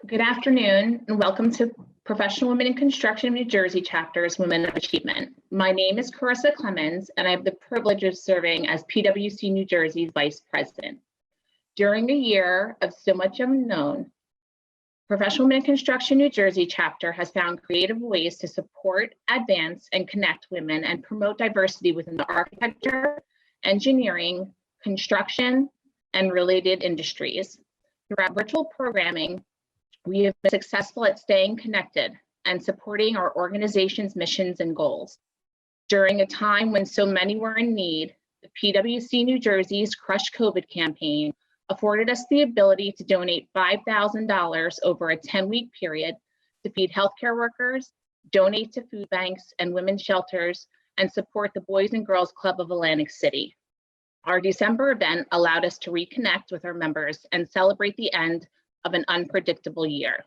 Good afternoon and welcome to Professional Women in Construction of New Jersey Chapter's Women of Achievement. My name is Carissa Clemens and I have the privilege of serving as PWC New Jersey's Vice President. During a year of so much unknown, Professional Women in Construction New Jersey Chapter has found creative ways to support, advance, and connect women and promote diversity within the architecture, engineering, construction, and related industries. Throughout virtual programming, we have been successful at staying connected and supporting our organization's missions and goals. During a time when so many were in need, the PWC New Jersey's Crush COVID campaign afforded us the ability to donate $5,000 over a 10-week period to feed healthcare workers, donate to food banks and women's shelters, and support the Boys and Girls Club of Atlantic City. Our December event allowed us to reconnect with our members and celebrate the end of an unpredictable year.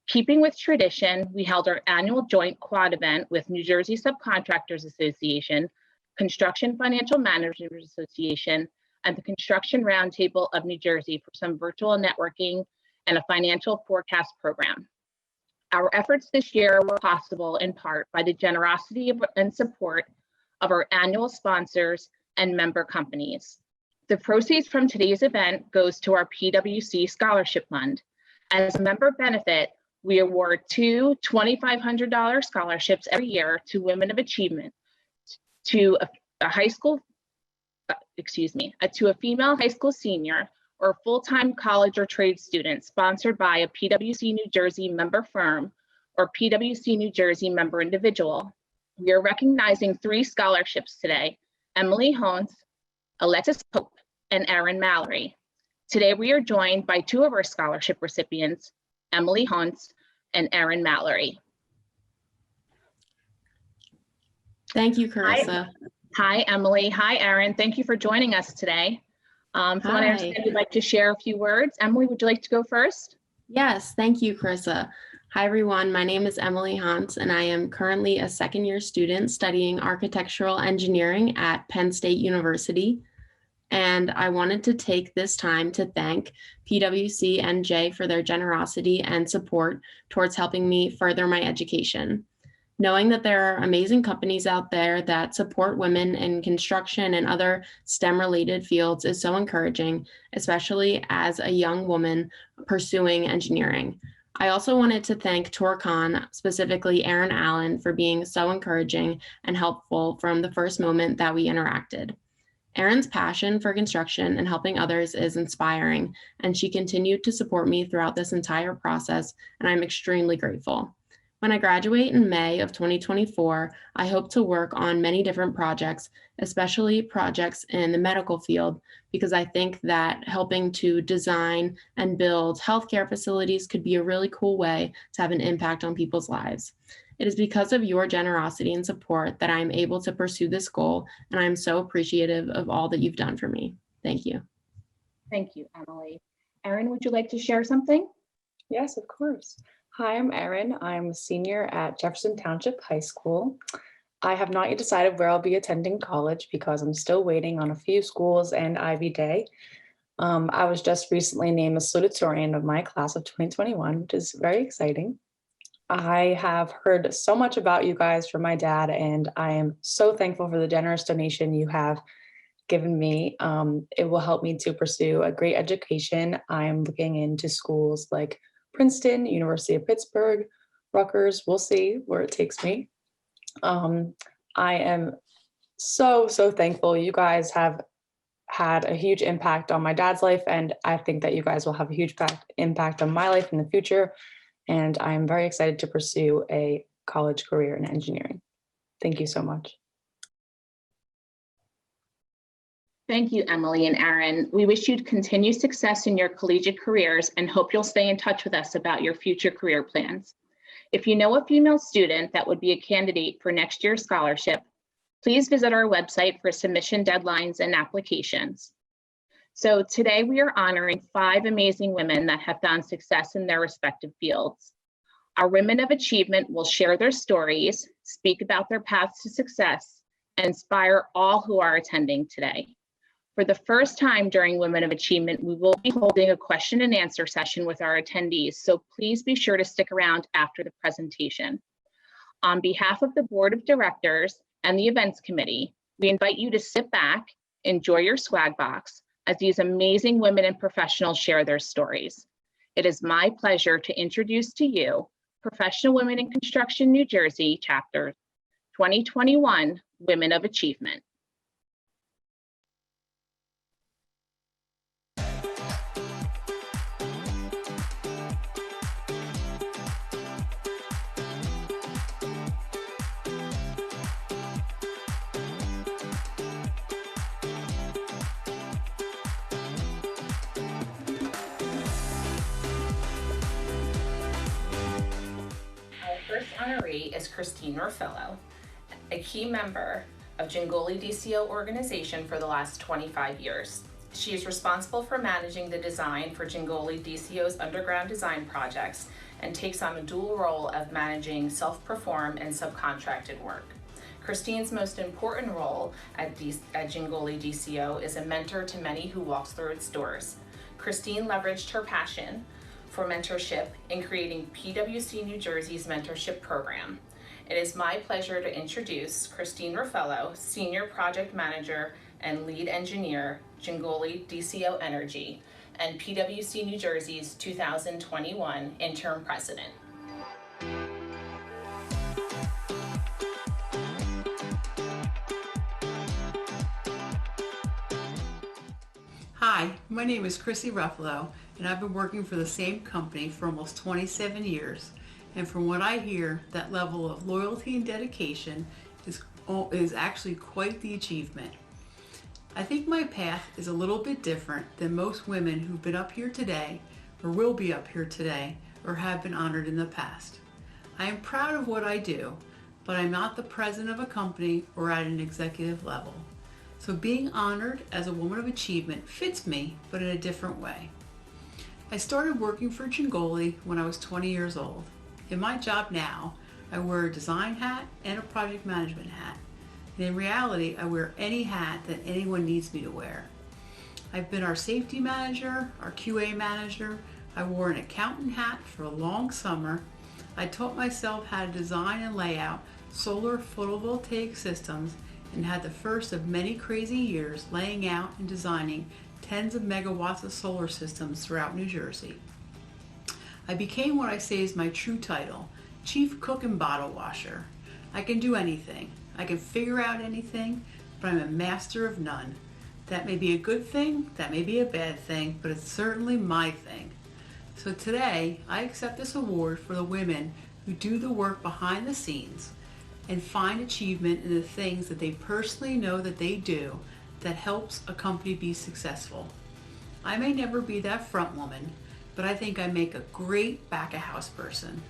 Keeping with tradition, we held our annual joint quad event with New Jersey Subcontractors Association, Construction Financial Managers Association, and the Construction Roundtable of New Jersey for some virtual networking and a financial forecast program. Our efforts this year were possible in part by the generosity and support of our annual sponsors and member companies. The proceeds from today's event goes to our PWC Scholarship Fund. As a member benefit, we award two $2,500 scholarships every year to Women of Achievement, to a female high school senior or full-time college or trade student sponsored by a PWC New Jersey member firm or PWC New Jersey member individual. We are recognizing 3 scholarships today: Emily Hontz, Alexis Pope, and Erin Mallory. Today, we are joined by 2 of our scholarship recipients, Emily Hontz and Erin Mallory. Thank you, Carissa. Hi, Emily. Hi, Erin. Thank you for joining us today. From what I understand, you'd like to share a few words. Emily, would you like to go first? Yes, thank you, Carissa. Hi, everyone. My name is Emily Hontz, and I am currently a second-year student studying architectural engineering at Penn State University. And I wanted to take this time to thank PWC NJ for their generosity and support towards helping me further my education. Knowing that there are amazing companies out there that support women in construction and other STEM-related fields is so encouraging, especially as a young woman pursuing engineering. I also wanted to thank Torcon, specifically Erin Allen, for being so encouraging and helpful from the first moment that we interacted. Erin's passion for construction and helping others is inspiring, and she continued to support me throughout this entire process, and I'm extremely grateful. When I graduate in May of 2024, I hope to work on many different projects, especially projects in the medical field, because I think that helping to design and build healthcare facilities could be a really cool way to have an impact on people's lives. It is because of your generosity and support that I'm able to pursue this goal, and I'm so appreciative of all that you've done for me. Thank you. Thank you, Emily. Erin, would you like to share something? Yes, of course. Hi, I'm Erin. I'm a senior at Jefferson Township High School. I have not yet decided where I'll be attending college because I'm still waiting on a few schools and Ivy Day. I was just recently named the salutatorian of my class of 2021, which is very exciting. I have heard so much about you guys from my dad, and I am so thankful for the generous donation you have given me. It will help me to pursue a great education. I'm looking into schools like Princeton, University of Pittsburgh, Rutgers. We'll see where it takes me. I am so thankful. You guys have had a huge impact on my dad's life, and I think that you guys will have a huge impact on my life in the future. And I'm very excited to pursue a college career in engineering. Thank you so much. Thank you, Emily and Erin. We wish you continued success in your collegiate careers and hope you'll stay in touch with us about your future career plans. If you know a female student that would be a candidate for next year's scholarship, please visit our website for submission deadlines and applications. So today we are honoring 5 amazing women that have found success in their respective fields. Our Women of Achievement will share their stories, speak about their paths to success, and inspire all who are attending today. For the first time during Women of Achievement, we will be holding a question and answer session with our attendees, so please be sure to stick around after the presentation. On behalf of the Board of Directors and the Events Committee, we invite you to sit back, enjoy your swag box, as these amazing women and professionals share their stories. It is my pleasure to introduce to you Professional Women in Construction New Jersey Chapter 2021 Women of Achievement. First honoree is Christine Orfillo, a key member of Jingoli DCO organization for the last 25 years. She is responsible for managing the design for Jingoli DCO's underground design projects and takes on a dual role of managing self-perform and subcontracted work. Christine's most important role at Jingoli DCO is a mentor to many who walks through its doors. Christine leveraged her passion for mentorship in creating PWC New Jersey's mentorship program. It is my pleasure to introduce Christine Orfillo, Senior Project Manager and Lead Engineer, Jingoli DCO Energy, and PWC New Jersey's 2021 Interim President. Hi, my name is Chrissy Ruffalo, and I've been working for the same company for almost 27 years. And from what I hear, that level of loyalty and dedication is actually quite the achievement. I think my path is a little bit different than most women who've been up here today, or will be up here today, or have been honored in the past. I am proud of what I do, but I'm not the president of a company or at an executive level. So being honored as a woman of achievement fits me, but in a different way. I started working for Jingoli when I was 20 years old. In my job now, I wear a design hat and a project management hat. And in reality, I wear any hat that anyone needs me to wear. I've been our safety manager, our QA manager. I wore an accountant hat for a long summer. I taught myself how to design and lay out solar photovoltaic systems and had the first of many crazy years laying out and designing tens of megawatts of solar systems throughout New Jersey. I became what I say is my true title, Chief Cook and Bottle Washer. I can do anything. I can figure out anything, but I'm a master of none. That may be a good thing, that may be a bad thing, but it's certainly my thing. So today, I accept this award for the women who do the work behind the scenes and find achievement in the things that they personally know that they do that helps a company be successful. I may never be that front woman, but I think I make a great back-of-house person.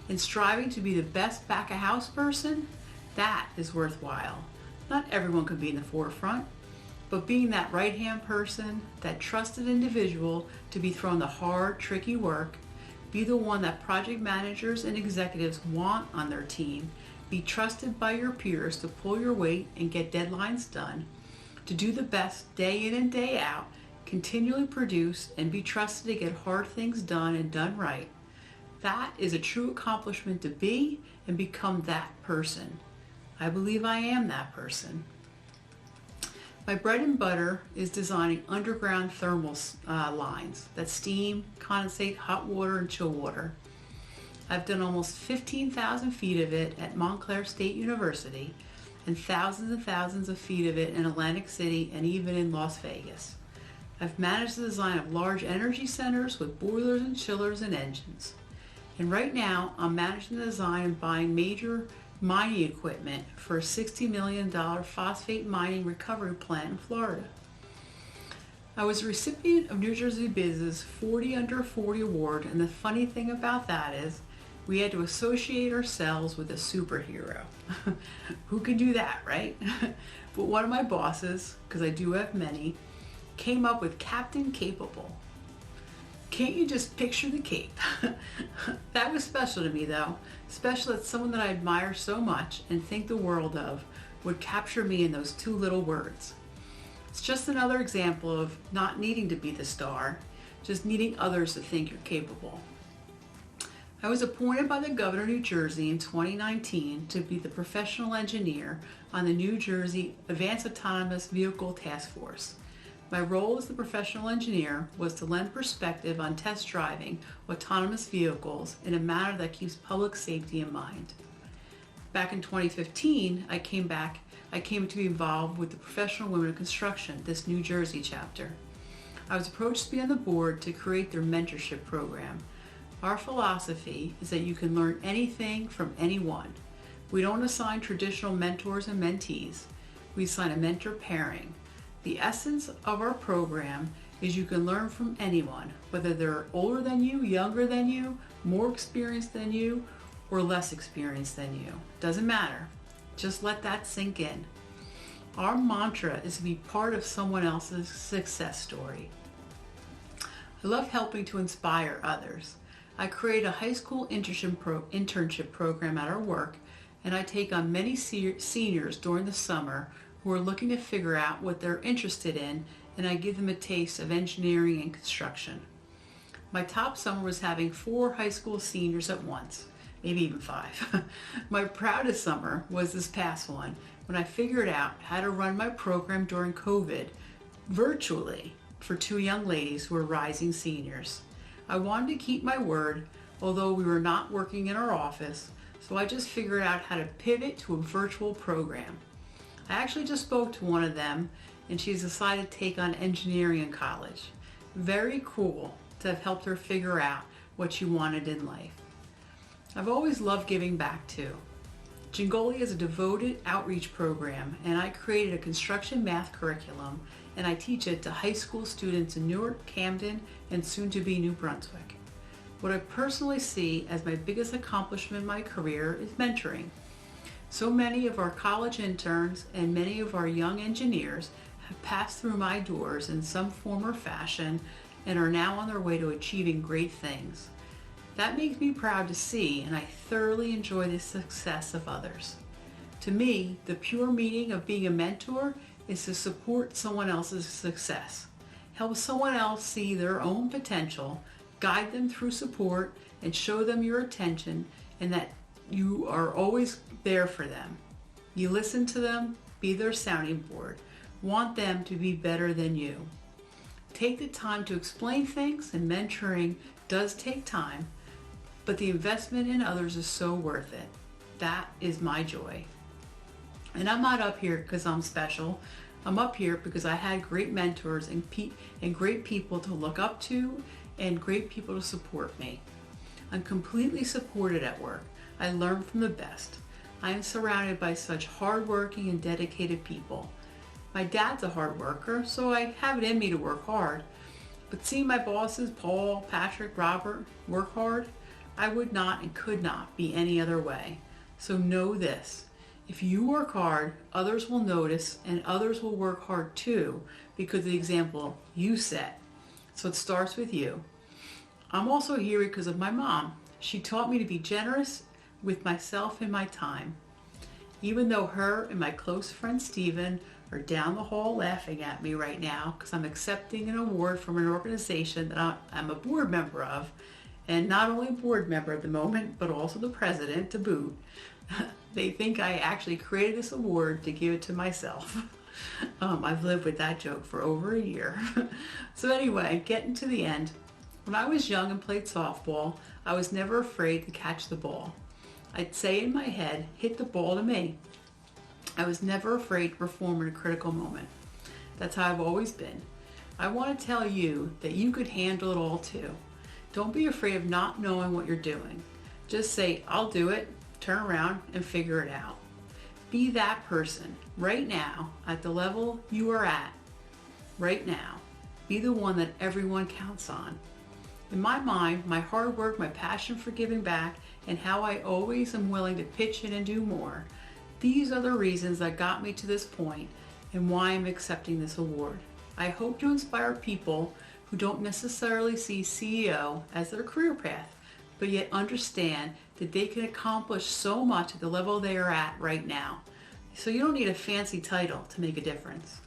In striving to be the best back-of-house person, that is worthwhile. Not everyone can be in the forefront, but being that right-hand person, that trusted individual to be thrown the hard, tricky work, be the one that project managers and executives want on their team, be trusted by your peers to pull your weight and get deadlines done, to do the best day in and day out, continually produce and be trusted to get hard things done and done right. That is a true accomplishment to be and become that person. I believe I am that person. My bread and butter is designing underground thermal lines that steam, condensate, hot water, and chill water. I've done almost 15,000 feet of it at Montclair State University and thousands of feet of it in Atlantic City and even in Las Vegas. I've managed the design of large energy centers with boilers and chillers and engines. And right now, I'm managing the design and buying major mining equipment for a $60 million phosphate mining recovery plant in Florida. I was a recipient of New Jersey Biz's 40 Under 40 award, and the funny thing about that is we had to associate ourselves with a superhero. Who could do that, right? But one of my bosses, because I do have many, came up with Captain Capable. Can't you just picture the cape? That was special to me though. Special that someone that I admire so much and think the world of would capture me in those two little words. It's just another example of not needing to be the star, just needing others to think you're capable. I was appointed by the Governor of New Jersey in 2019 to be the professional engineer on the New Jersey Advanced Autonomous Vehicle Task Force. My role as the professional engineer was to lend perspective on test driving autonomous vehicles in a manner that keeps public safety in mind. Back in 2015, I came to be involved with the Professional Women in Construction, this New Jersey chapter. I was approached to be on the board to create their mentorship program. Our philosophy is that you can learn anything from anyone. We don't assign traditional mentors and mentees. We assign a mentor pairing. The essence of our program is you can learn from anyone, whether they're older than you, younger than you, more experienced than you, or less experienced than you. Doesn't matter. Just let that sink in. Our mantra is to be part of someone else's success story. I love helping to inspire others. I create a high school internship program at our work, and I take on many seniors during the summer who are looking to figure out what they're interested in, and I give them a taste of engineering and construction. My top summer was having 4 high school seniors at once, maybe even 5. My proudest summer was this past one, when I figured out how to run my program during COVID virtually for 2 young ladies who were rising seniors. I wanted to keep my word, although we were not working in our office, so I just figured out how to pivot to a virtual program. I actually just spoke to one of them, and she's decided to take on engineering in college. Very cool to have helped her figure out what she wanted in life. I've always loved giving back too. Jingoli is a devoted outreach program, and I created a construction math curriculum, and I teach it to high school students in Newark, Camden, and soon to be New Brunswick. What I personally see as my biggest accomplishment in my career is mentoring. So many of our college interns and many of our young engineers have passed through my doors in some form or fashion and are now on their way to achieving great things. That makes me proud to see, and I thoroughly enjoy the success of others. To me, the pure meaning of being a mentor is to support someone else's success. Help someone else see their own potential, guide them through support, and show them your attention, and that you are always there for them. You listen to them, be their sounding board. Want them to be better than you. Take the time to explain things, and mentoring does take time, but the investment in others is so worth it. That is my joy. And I'm not up here because I'm special. I'm up here because I had great mentors and great people to look up to and great people to support me. I'm completely supported at work. I learn from the best. I am surrounded by such hardworking and dedicated people. My dad's a hard worker, so I have it in me to work hard. But seeing my bosses, Paul, Patrick, Robert, work hard, I would not and could not be any other way. So know this, if you work hard, others will notice and others will work hard too because of the example you set. So it starts with you. I'm also here because of my mom. She taught me to be generous with myself and my time. Even though her and my close friend Steven are down the hall laughing at me right now because I'm accepting an award from an organization that I'm a board member of, and not only a board member at the moment, but also the president to boot. They think I actually created this award to give it to myself. I've lived with that joke for over a year. So anyway, getting to the end. When I was young and played softball, I was never afraid to catch the ball. I'd say in my head, hit the ball to me. I was never afraid to perform in a critical moment. That's how I've always been. I want to tell you that you could handle it all too. Don't be afraid of not knowing what you're doing. Just say, I'll do it, turn around, and figure it out. Be that person right now at the level you are at right now. Be the one that everyone counts on. In my mind, my hard work, my passion for giving back, and how I always am willing to pitch in and do more, these are the reasons that got me to this point and why I'm accepting this award. I hope to inspire people who don't necessarily see CEO as their career path, but yet understand that they can accomplish so much at the level they are at right now. So you don't need a fancy title to make a difference.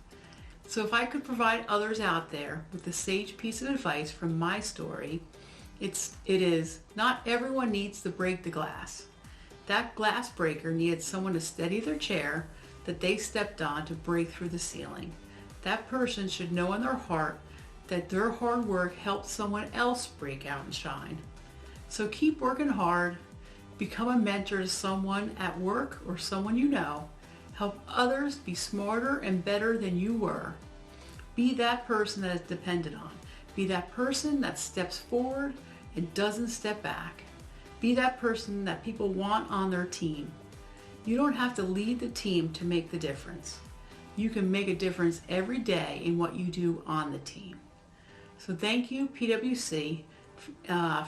So if I could provide others out there with a sage piece of advice from my story, it is not everyone needs to break the glass. That glass breaker needed someone to steady their chair that they stepped on to break through the ceiling. That person should know in their heart that their hard work helped someone else break out and shine. So keep working hard, become a mentor to someone at work or someone you know. Help others be smarter and better than you were. Be that person that is depended on. Be that person that steps forward and doesn't step back. Be that person that people want on their team. You don't have to lead the team to make the difference. You can make a difference every day in what you do on the team. So thank you, PWC,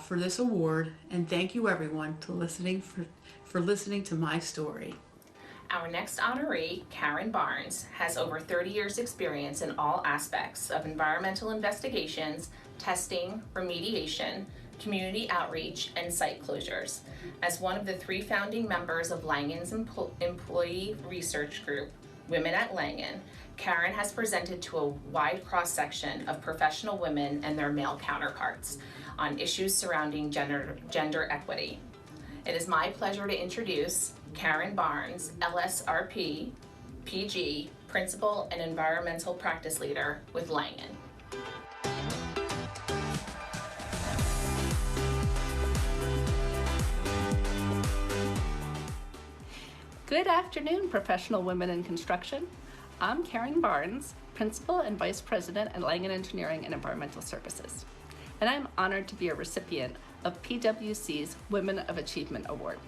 for this award, and thank you everyone for listening to my story. Our next honoree, Karen Barnes, has over 30 years experience in all aspects of environmental investigations, testing, remediation, community outreach, and site closures. As one of the 3 founding members of Langen's employee research group, Women at Langen, Karen has presented to a wide cross-section of professional women and their male counterparts on issues surrounding gender equity. It is my pleasure to introduce Karen Barnes, LSRP, PG, Principal and Environmental Practice Leader with Langen. Good afternoon, professional women in construction. I'm Karen Barnes, Principal and Vice President at Langen Engineering and Environmental Services, and I'm honored to be a recipient of PWC's Women of Achievement Award.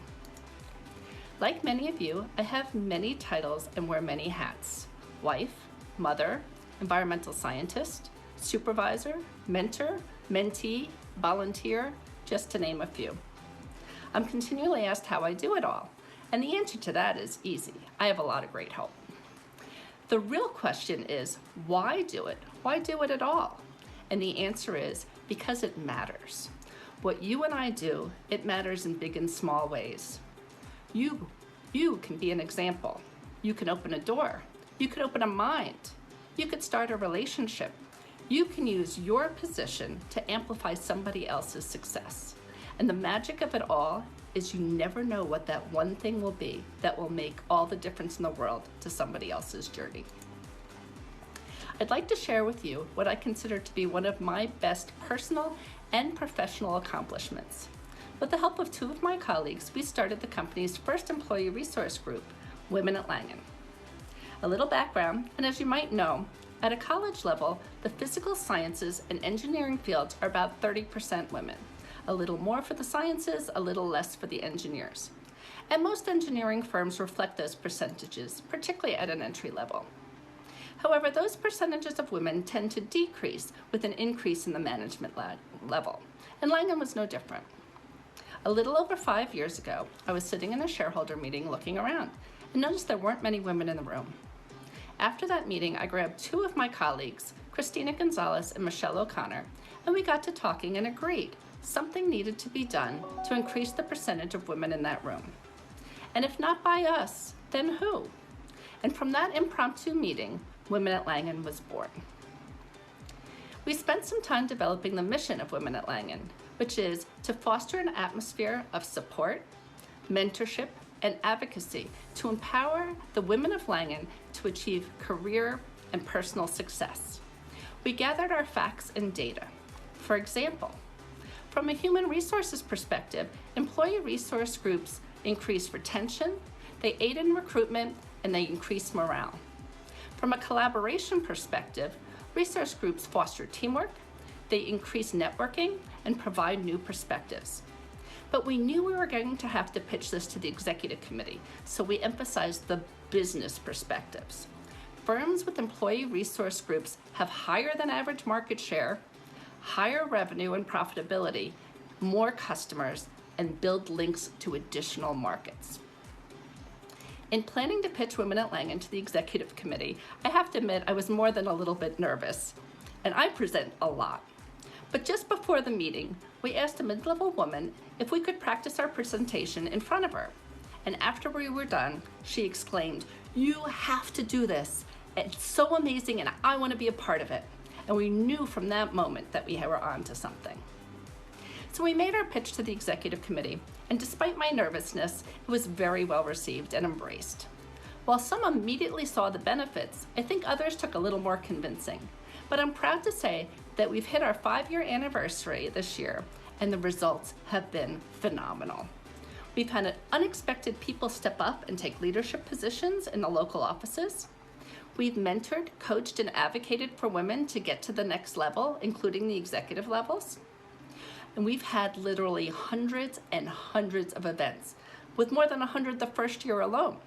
Like many of you, I have many titles and wear many hats: wife, mother, environmental scientist, supervisor, mentor, mentee, volunteer, just to name a few. I'm continually asked how I do it all, and the answer to that is easy. I have a lot of great help. The real question is, why do it? Why do it at all? And the answer is, because it matters. What you and I do, it matters in big and small ways. You can be an example. You can open a door. You could open a mind. You could start a relationship. You can use your position to amplify somebody else's success. And the magic of it all is you never know what that one thing will be that will make all the difference in the world to somebody else's journey. I'd like to share with you what I consider to be one of my best personal and professional accomplishments. With the help of 2 of my colleagues, we started the company's first employee resource group, Women at Langen. A little background, and as you might know, at a college level, the physical sciences and engineering fields are about 30% women. A little more for the sciences, a little less for the engineers. And most engineering firms reflect those percentages, particularly at an entry level. However, those percentages of women tend to decrease with an increase in the management level, and Langen was no different. A little over 5 years ago, I was sitting in a shareholder meeting looking around and noticed there weren't many women in the room. After that meeting, I grabbed 2 of my colleagues, Christina Gonzalez and Michelle O'Connor, and we got to talking and agreed something needed to be done to increase the percentage of women in that room. And if not by us, then who? And from that impromptu meeting, Women at Langen was born. We spent some time developing the mission of Women at Langen, which is to foster an atmosphere of support, mentorship, and advocacy to empower the women of Langen to achieve career and personal success. We gathered our facts and data. For example, from a human resources perspective, employee resource groups increase retention, they aid in recruitment, and they increase morale. From a collaboration perspective, resource groups foster teamwork, they increase networking, and provide new perspectives. But we knew we were going to have to pitch this to the executive committee, so we emphasized the business perspectives. Firms with employee resource groups have higher than average market share, higher revenue and profitability, more customers, and build links to additional markets. In planning to pitch Women at Langen to the executive committee, I have to admit I was more than a little bit nervous, and I present a lot. But just before the meeting, we asked a mid-level woman if we could practice our presentation in front of her. And after we were done, she exclaimed, "You have to do this. It's so amazing and I want to be a part of it. And we knew from that moment that we were on to something. So we made our pitch to the executive committee, and despite my nervousness, it was very well received and embraced. While some immediately saw the benefits, I think others took a little more convincing. But I'm proud to say that we've hit our 5-year anniversary this year, and the results have been phenomenal. We've had unexpected people step up and take leadership positions in the local offices. We've mentored, coached, and advocated for women to get to the next level, including the executive levels. And we've had literally hundreds and hundreds of events, with more than 100 the first year alone.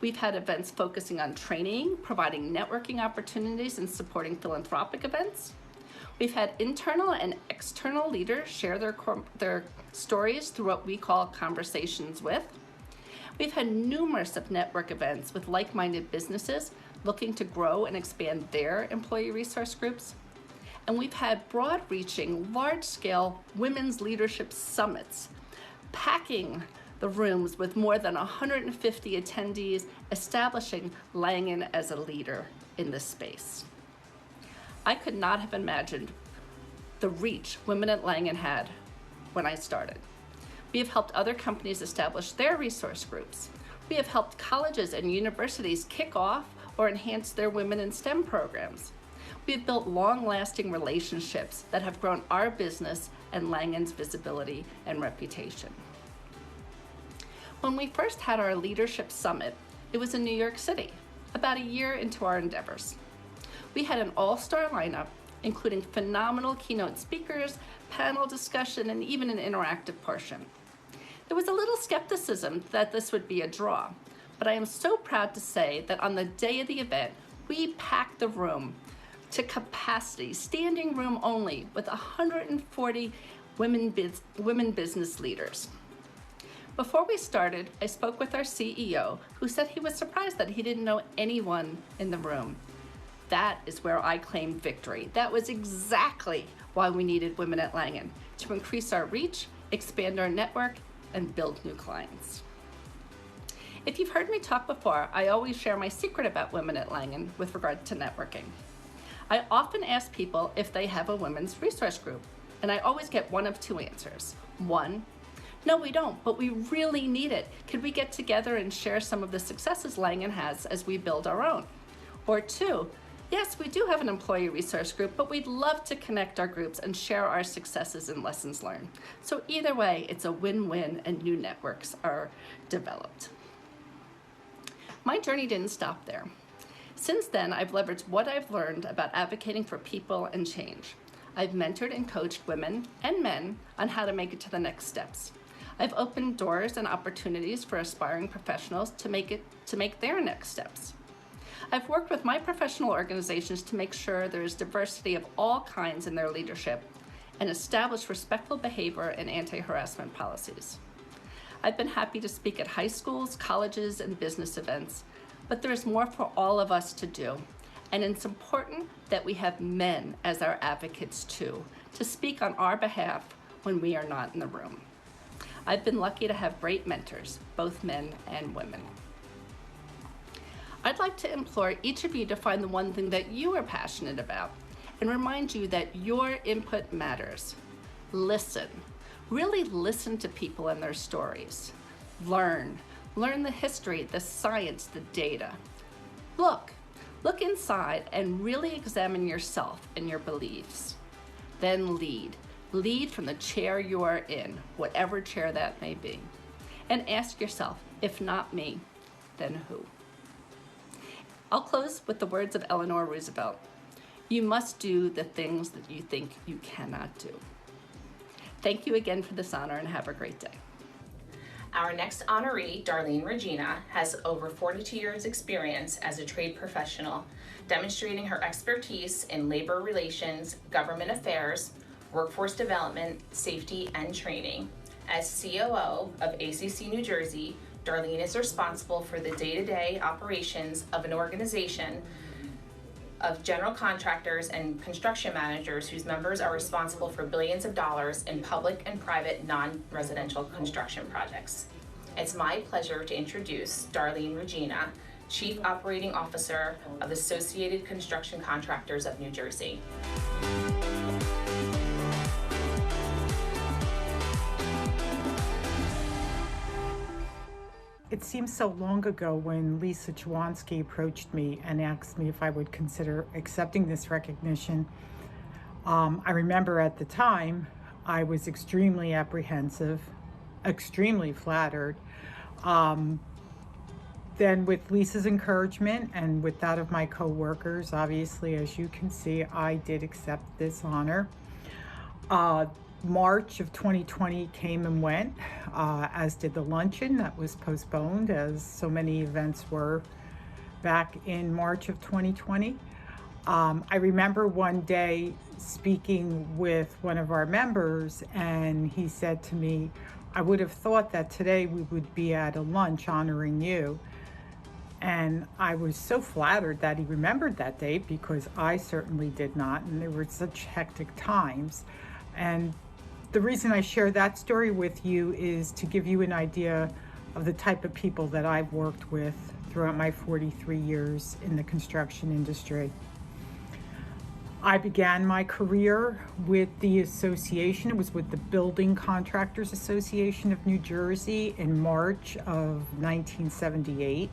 We've had events focusing on training, providing networking opportunities, and supporting philanthropic events. We've had internal and external leaders share their stories through what we call conversations with. We've had numerous of network events with like-minded businesses looking to grow and expand their employee resource groups. And we've had broad-reaching, large-scale women's leadership summits, packing the rooms with more than 150 attendees, establishing Langen as a leader in this space. I could not have imagined the reach Women at Langen had when I started. We have helped other companies establish their resource groups. We have helped colleges and universities kick off or enhance their women in STEM programs. We have built long-lasting relationships that have grown our business and Langen's visibility and reputation. When we first had our leadership summit, it was in New York City, about a year into our endeavors. We had an all-star lineup, including phenomenal keynote speakers, panel discussion, and even an interactive portion. There was a little skepticism that this would be a draw, but I am so proud to say that on the day of the event, we packed the room to capacity, standing room only, with 140 women business leaders. Before we started, I spoke with our CEO, who said he was surprised that he didn't know anyone in the room. That is where I claimed victory. That was exactly why we needed Women at Langen, to increase our reach, expand our network, and build new clients. If you've heard me talk before, I always share my secret about Women at Langen with regard to networking. I often ask people if they have a women's resource group, and I always get one of two answers. One, no, we don't, but we really need it. Could we get together and share some of the successes Langen has as we build our own? Or two, yes, we do have an employee resource group, but we'd love to connect our groups and share our successes and lessons learned. So either way, it's a win-win and new networks are developed. My journey didn't stop there. Since then, I've leveraged what I've learned about advocating for people and change. I've mentored and coached women and men on how to make it to the next steps. I've opened doors and opportunities for aspiring professionals to make their next steps. I've worked with my professional organizations to make sure there is diversity of all kinds in their leadership and establish respectful behavior and anti-harassment policies. I've been happy to speak at high schools, colleges, and business events, but there's more for all of us to do. And it's important that we have men as our advocates too, to speak on our behalf when we are not in the room. I've been lucky to have great mentors, both men and women. I'd like to implore each of you to find the one thing that you are passionate about and remind you that your input matters. Listen. Really listen to people and their stories. Learn. Learn the history, the science, the data. Look inside and really examine yourself and your beliefs. Then lead. Lead from the chair you are in, whatever chair that may be. And ask yourself, if not me, then who? I'll close with the words of Eleanor Roosevelt. You must do the things that you think you cannot do. Thank you again for this honor and have a great day. Our next honoree, Darlene Regina, has over 42 years experience as a trade professional, demonstrating her expertise in labor relations, government affairs, workforce development, safety, and training. As COO of ACC New Jersey, Darlene is responsible for the day-to-day operations of an organization of general contractors and construction managers whose members are responsible for billions of dollars in public and private non-residential construction projects. It's my pleasure to introduce Darlene Regina Chief Operating Officer of Associated Construction Contractors of New Jersey. It seems so long ago when Lisa Chawansky approached me and asked me if I would consider accepting this recognition. I remember at the time I was extremely apprehensive, extremely flattered. Then with Lisa's encouragement and with that of my co-workers, obviously, as you can see, I did accept this honor. March of 2020 came and went, as did the luncheon that was postponed, as so many events were back in March of 2020. I remember one day speaking with one of our members, and he said to me, "I would have thought that today we would be at a lunch honoring you." And I was so flattered that he remembered that date, because I certainly did not, and there were such hectic times. And the reason I share that story with you is to give you an idea of the type of people that I've worked with throughout my 43 years in the construction industry. I began my career with the association. It was with the Building Contractors Association of New Jersey in March of 1978.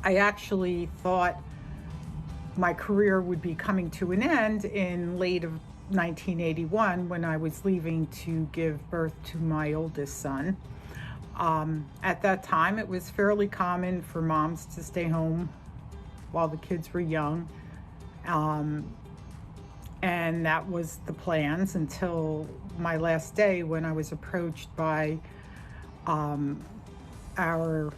I actually thought my career would be coming to an end in late of 1981 when I was leaving to give birth to my oldest son. At that time, it was fairly common for moms to stay home while the kids were young. And that was the plans until my last day, when I was approached by our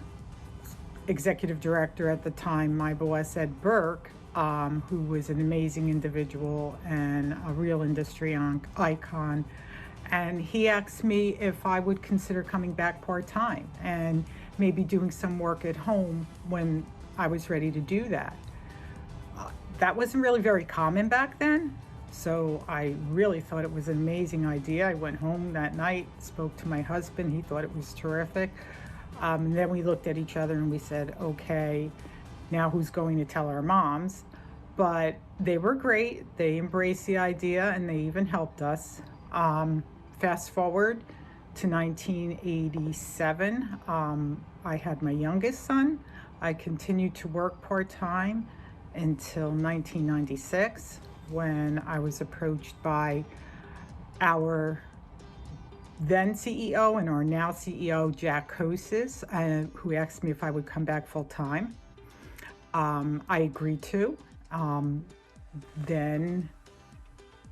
executive director at the time, my boss, Ed Burke, who was an amazing individual and a real industry icon. And he asked me if I would consider coming back part-time and maybe doing some work at home when I was ready to do that. That wasn't really very common back then, so I really thought it was an amazing idea. I went home that night, spoke to my husband. He thought it was terrific. And then we looked at each other and we said, okay, now who's going to tell our moms? But they were great. They embraced the idea and they even helped us. Fast forward to 1987, I had my youngest son. I continued to work part-time until 1996, when I was approached by our then CEO and our now CEO, Jack Kosis, who asked me if I would come back full-time. I agreed to. Then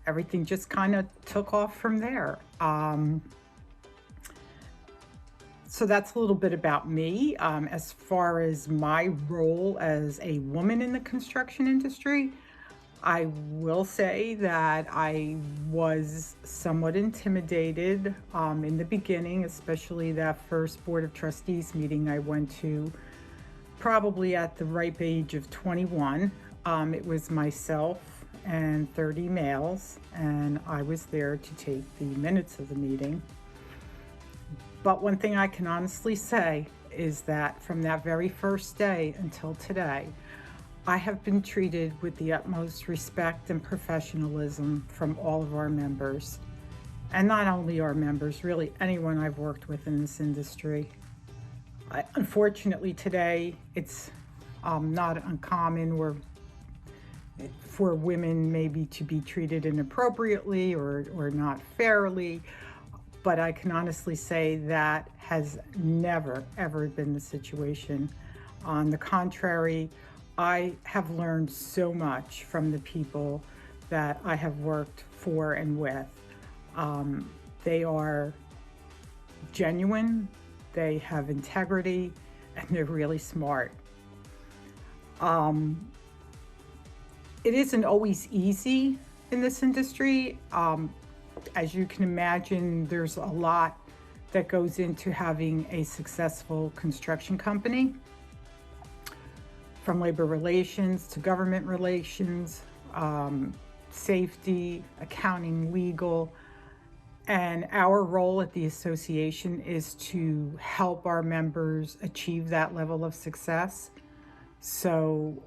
everything just kind of took off from there. So that's a little bit about me. As far as my role as a woman in the construction industry, I will say that I was somewhat intimidated in the beginning, especially that first Board of Trustees meeting I went to, probably at the ripe age of 21. It was myself and 30 males, and I was there to take the minutes of the meeting. But one thing I can honestly say is that from that very first day until today, I have been treated with the utmost respect and professionalism from all of our members. And not only our members, really anyone I've worked with in this industry. Unfortunately today, it's not uncommon for women maybe to be treated inappropriately or not fairly. But I can honestly say that has never, ever been the situation. On the contrary, I have learned so much from the people that I have worked for and with. They are genuine, they have integrity, and they're really smart. It isn't always easy in this industry. As you can imagine, there's a lot that goes into having a successful construction company, from labor relations to government relations, safety, accounting, legal. And our role at the association is to help our members achieve that level of success. So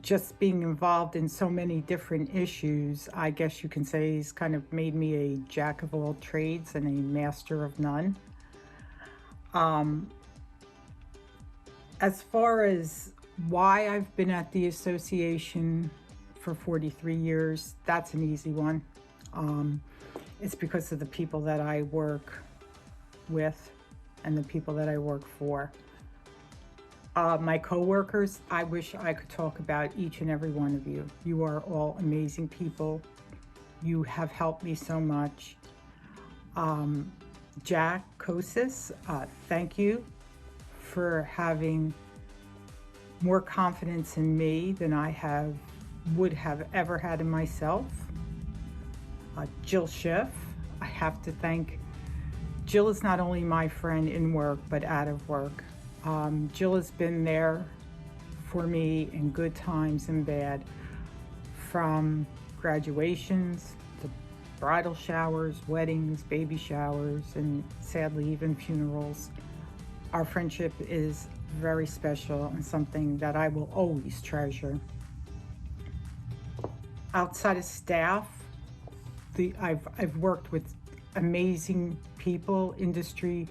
just being involved in so many different issues, I guess you can say, has kind of made me a jack of all trades and a master of none. As far as why I've been at the association for 43 years, that's an easy one. It's because of the people that I work with and the people that I work for. My coworkers, I wish I could talk about each and every one of you. You are all amazing people. You have helped me so much. Jack Kosis, thank you for having more confidence in me than I would have ever had in myself. Jill Schiff, I have to thank. Jill is not only my friend in work, but out of work. Jill has been there for me in good times and bad, from graduations to bridal showers, weddings, baby showers, and sadly even funerals. Our friendship is very special and something that I will always treasure. Outside of staff, I've worked with amazing people, industry,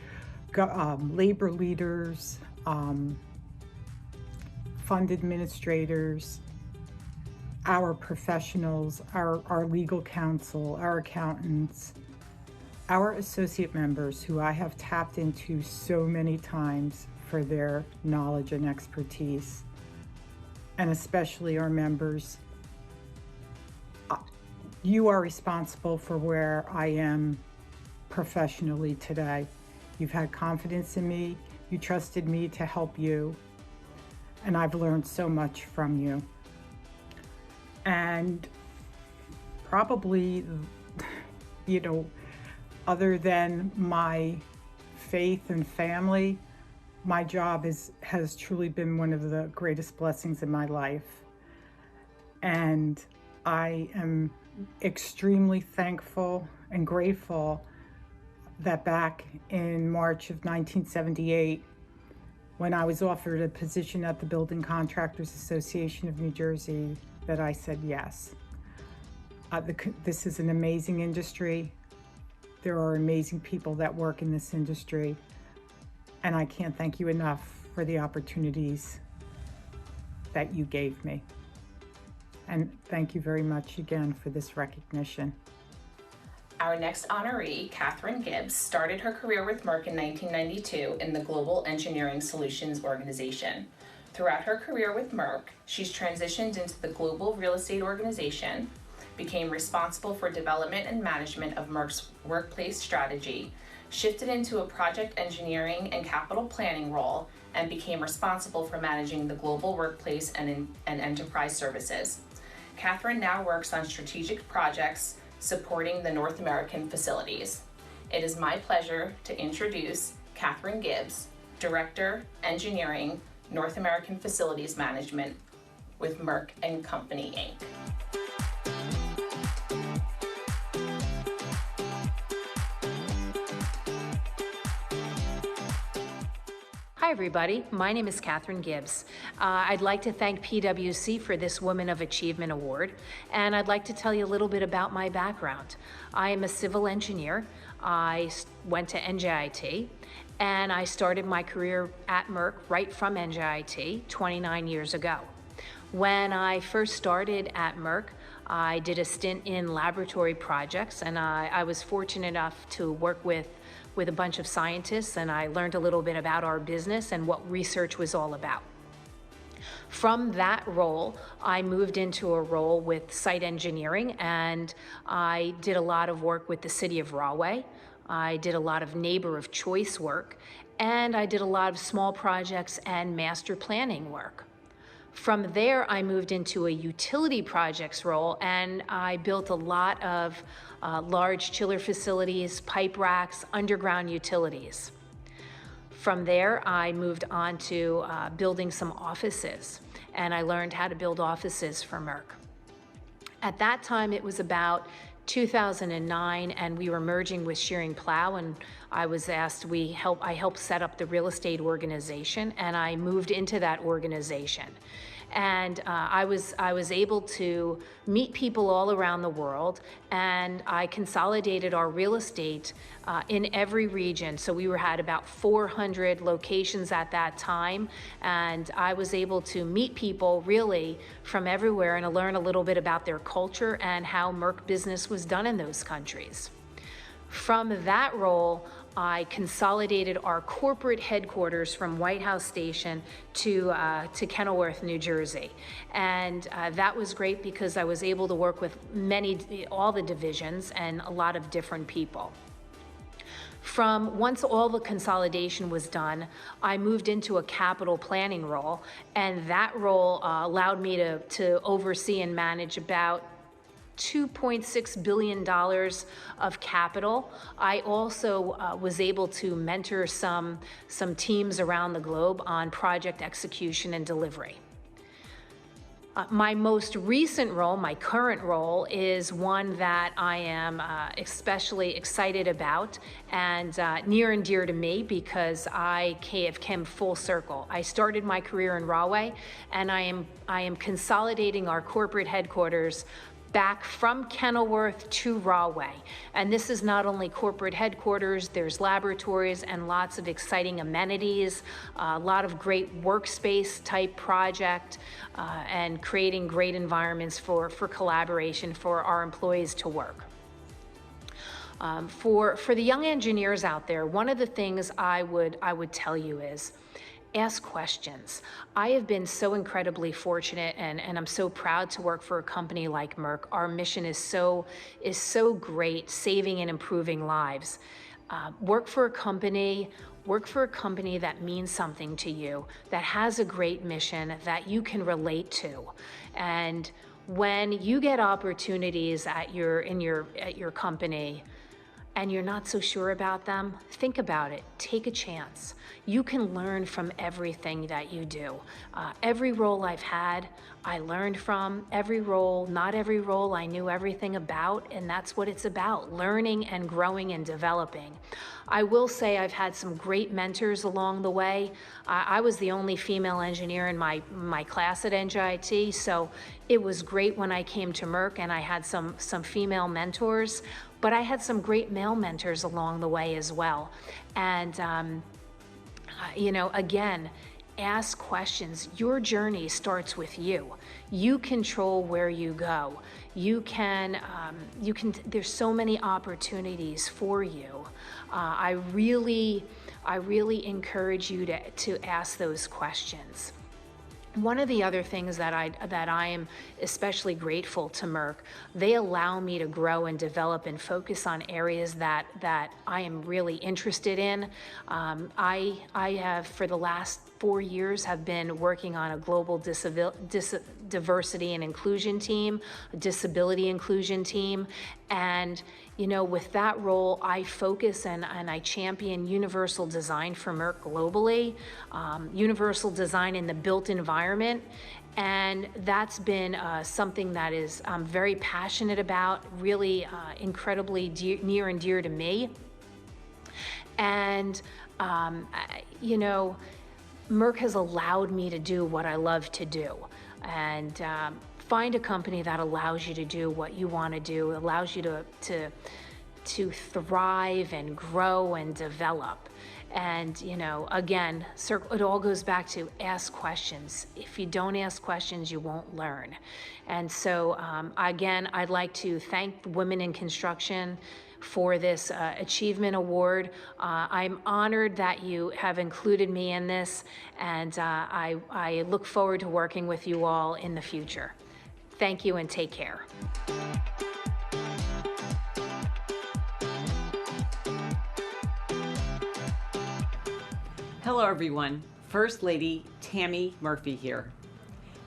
labor leaders, fund administrators, our professionals, our legal counsel, our accountants, our associate members who I have tapped into so many times for their knowledge and expertise, and especially our members. You are responsible for where I am professionally today. You've had confidence in me, you trusted me to help you, and I've learned so much from you. And probably, other than my faith and family, my job has truly been one of the greatest blessings in my life. And I am extremely thankful and grateful that back in March of 1978, when I was offered a position at the Building Contractors Association of New Jersey, that I said yes. This is an amazing industry. There are amazing people that work in this industry, and I can't thank you enough for the opportunities that you gave me. And thank you very much again for this recognition. Our next honoree, Catherine Gibbs, started her career with Merck in 1992 in the Global Engineering Solutions Organization. Throughout her career with Merck, she's transitioned into the Global Real Estate Organization, became responsible for development and management of Merck's workplace strategy, shifted into a project engineering and capital planning role, and became responsible for managing the global workplace and enterprise services. Catherine now works on strategic projects supporting the North American facilities. It is my pleasure to introduce Catherine Gibbs, Director, Engineering, North American Facilities Management with Merck & Company, Inc. Hi everybody, my name is Catherine Gibbs. I'd like to thank PWC for this Women of Achievement Award, and I'd like to tell you a little bit about my background. I am a civil engineer. I went to NJIT, and I started my career at Merck right from NJIT 29 years ago. When I first started at Merck, I did a stint in laboratory projects, and I was fortunate enough to work with a bunch of scientists, and I learned a little bit about our business and what research was all about. From that role, I moved into a role with site engineering, and I did a lot of work with the city of Rahway. I did a lot of neighbor of choice work, and I did a lot of small projects and master planning work. From there, I moved into a utility projects role, and I built a lot of large chiller facilities, pipe racks, underground utilities. From there, I moved on to building some offices, and I learned how to build offices for Merck. At that time, it was about 2009, and we were merging with Shearing Plow, and I was asked, I helped set up the real estate organization, and I moved into that organization. And I was able to meet people all around the world, and I consolidated our real estate in every region. So we had about 400 locations at that time, and I was able to meet people really from everywhere and to learn a little bit about their culture and how Merck business was done in those countries. From that role, I consolidated our corporate headquarters from White House Station to Kenilworth, New Jersey. And that was great because I was able to work with all the divisions and a lot of different people. Once all the consolidation was done, I moved into a capital planning role, and that role allowed me to oversee and manage about $2.6 billion of capital. I also was able to mentor some teams around the globe on project execution and delivery. My most recent role, my current role, is one that I am especially excited about and near and dear to me because I have come full circle. I started my career in Rahway, and I am consolidating our corporate headquarters back from Kenilworth to Rahway. And this is not only corporate headquarters, there's laboratories and lots of exciting amenities, a lot of great workspace type project, and creating great environments for collaboration for our employees to work. For the young engineers out there, one of the things I would tell you is, ask questions. I have been so incredibly fortunate, and I'm so proud to work for a company like Merck. Our mission is so great, saving and improving lives. Work for a company that means something to you, that has a great mission that you can relate to. And when you get opportunities at your company, and you're not so sure about them, think about it. Take a chance. You can learn from everything that you do. Every role I've had, I learned from. Not every role I knew everything about, and that's what it's about, learning and growing and developing. I will say I've had some great mentors along the way. I was the only female engineer in my class at NJIT, so it was great when I came to Merck and I had some female mentors. But I had some great male mentors along the way as well. And, again, ask questions. Your journey starts with you. You control where you go. There's so many opportunities for you. I really encourage you to ask those questions. One of the other things that I am especially grateful to Merck, they allow me to grow and develop and focus on areas that I am really interested in. I have, for the last 4 years, have been working on a global diversity and inclusion team, a disability inclusion team. And, with that role, I focus and I champion universal design for Merck globally, universal design in the built environment. And that's been something that I'm very passionate about, really incredibly near and dear to me. And, Merck has allowed me to do what I love to do. And find a company that allows you to do what you want to do, allows you to thrive and grow and develop. And, again, it all goes back to ask questions. If you don't ask questions, you won't learn. And so, again, I'd like to thank Women in Construction for this achievement award. I'm honored that you have included me in this, and I look forward to working with you all in the future. Thank you and take care. Hello everyone, First Lady Tammy Murphy here.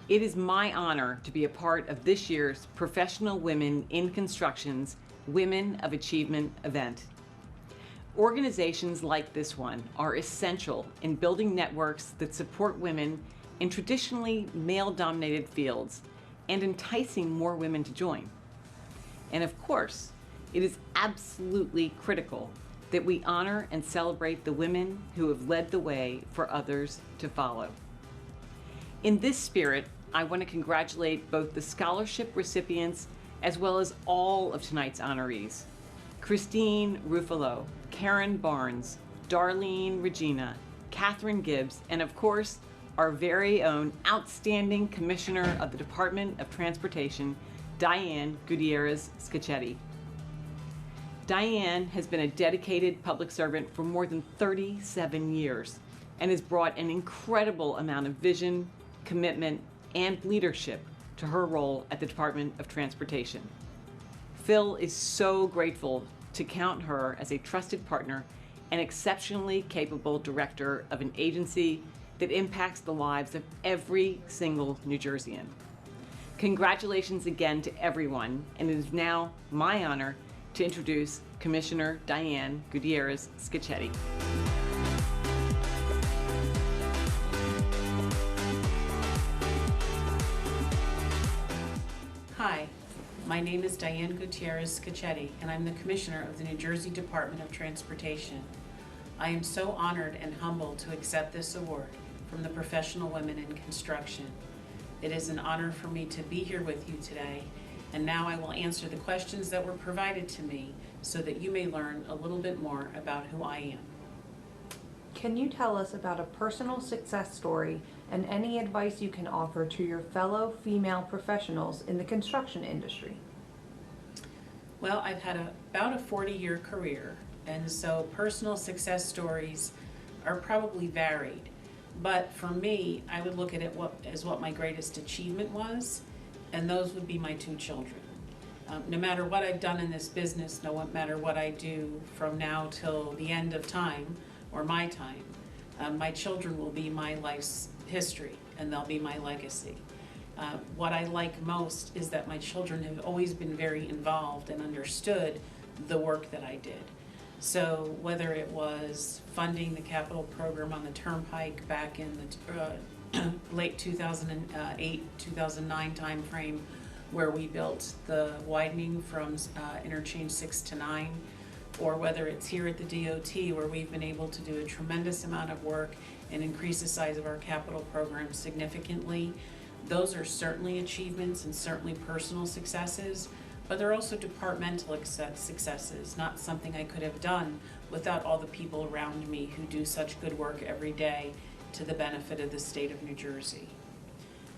It is my honor to be a part of this year's Professional Women in Construction's Women of Achievement event. Organizations like this one are essential in building networks that support women in traditionally male-dominated fields and enticing more women to join. And of course, it is absolutely critical that we honor and celebrate the women who have led the way for others to follow. In this spirit, I want to congratulate both the scholarship recipients as well as all of tonight's honorees. Christine Ruffalo, Karen Barnes, Darlene Regina, Catherine Gibbs, and of course, our very own outstanding Commissioner of the Department of Transportation, Diane Gutierrez Scacchetti. Diane has been a dedicated public servant for more than 37 years and has brought an incredible amount of vision, commitment, and leadership to her role at the Department of Transportation. Phil is so grateful to count her as a trusted partner and exceptionally capable director of an agency that impacts the lives of every single New Jerseyan. Congratulations again to everyone, and it is now my honor to introduce Commissioner Diane Gutierrez Scacchetti. Hi, my name is Diane Gutierrez Scacchetti, and I'm the Commissioner of the New Jersey Department of Transportation. I am so honored and humbled to accept this award from the Professional Women in Construction. It is an honor for me to be here with you today, and now I will answer the questions that were provided to me so that you may learn a little bit more about who I am. Can you tell us about a personal success story and any advice you can offer to your fellow female professionals in the construction industry? Well, I've had about a 40-year career, and so personal success stories are probably varied. But for me, I would look at it as what my greatest achievement was, and those would be my 2 children. No matter what I've done in this business, no matter what I do from now till the end of time, or my time, my children will be my life's history, and they'll be my legacy. What I like most is that my children have always been very involved and understood the work that I did. So whether it was funding the capital program on the Turnpike back in the late 2008, 2009 timeframe, where we built the widening from interchange 6 to 9, or whether it's here at the DOT where we've been able to do a tremendous amount of work and increase the size of our capital program significantly. Those are certainly achievements and certainly personal successes, but they're also departmental successes, not something I could have done without all the people around me who do such good work every day to the benefit of the state of New Jersey.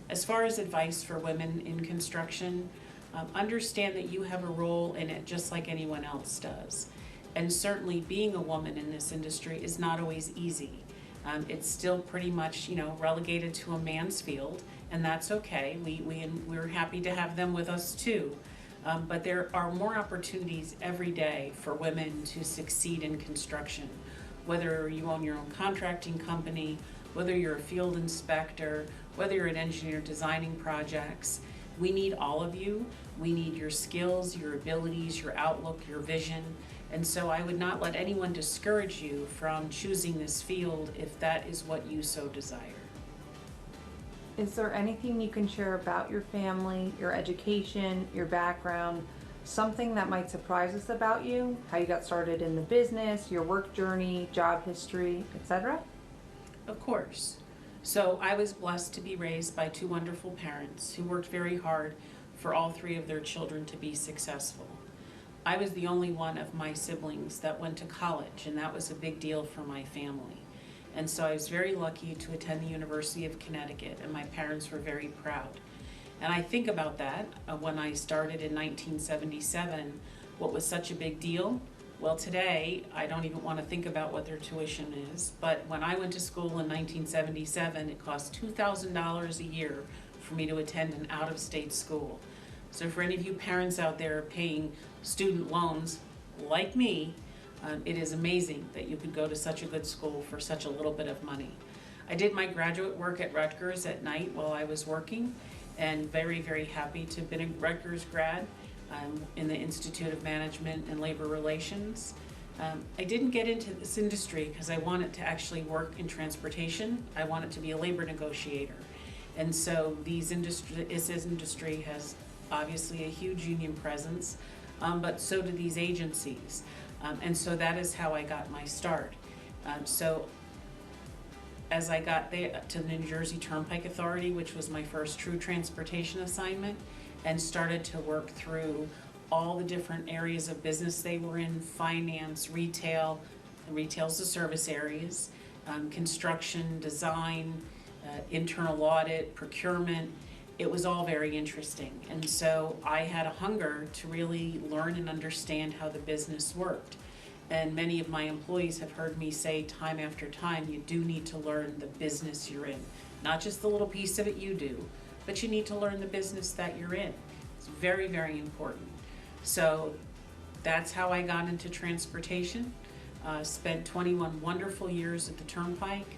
As far as advice for women in construction, understand that you have a role in it just like anyone else does. And certainly being a woman in this industry is not always easy. It's still pretty much, relegated to a man's field, and that's okay. We're happy to have them with us too. But there are more opportunities every day for women to succeed in construction. Whether you own your own contracting company, whether you're a field inspector, whether you're an engineer designing projects, we need all of you. We need your skills, your abilities, your outlook, your vision. And so I would not let anyone discourage you from choosing this field if that is what you so desire. Is there anything you can share about your family, your education, your background, something that might surprise us about you, how you got started in the business, your work journey, job history, etc.? Of course. So I was blessed to be raised by 2 wonderful parents who worked very hard for all 3 of their children to be successful. I was the only one of my siblings that went to college, and that was a big deal for my family. And so I was very lucky to attend the University of Connecticut, and my parents were very proud. And I think about that when I started in 1977, what was such a big deal? Well, today, I don't even want to think about what their tuition is, but when I went to school in 1977, it cost $2,000 a year for me to attend an out-of-state school. So for any of you parents out there paying student loans like me, it is amazing that you could go to such a good school for such a little bit of money. I did my graduate work at Rutgers at night while I was working, and very, very happy to have been a Rutgers grad in the Institute of Management and Labor Relations. I didn't get into this industry because I wanted to actually work in transportation. I wanted to be a labor negotiator. And so this industry has obviously a huge union presence. but so do these agencies. And so that is how I got my start. So as I got there to the New Jersey Turnpike Authority, which was my first true transportation assignment, and started to work through all the different areas of business they were in, finance, retail, retail's the service areas, construction, design, internal audit, procurement. It was all very interesting. And so I had a hunger to really learn and understand how the business worked. And many of my employees have heard me say time after time, you do need to learn the business you're in. Not just the little piece of it you do, but you need to learn the business that you're in. It's very, very important. So that's how I got into transportation. Spent 21 wonderful years at the Turnpike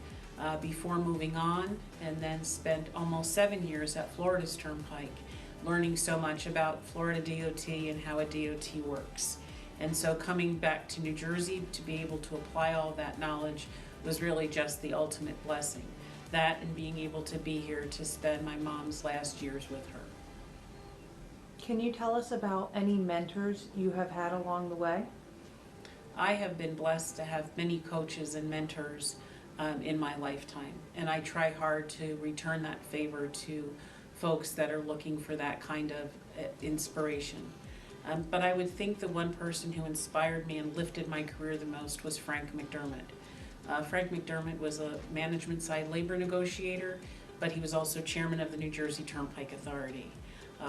before moving on, and then spent almost 7 years at Florida's Turnpike, learning so much about Florida DOT and how a DOT works. And so coming back to New Jersey to be able to apply all that knowledge was really just the ultimate blessing. That and being able to be here to spend my mom's last years with her. Can you tell us about any mentors you have had along the way? I have been blessed to have many coaches and mentors in my lifetime, and I try hard to return that favor to folks that are looking for that kind of inspiration. But I would think the one person who inspired me and lifted my career the most was Frank McDermott. Frank McDermott was a management side labor negotiator, but he was also chairman of the New Jersey Turnpike Authority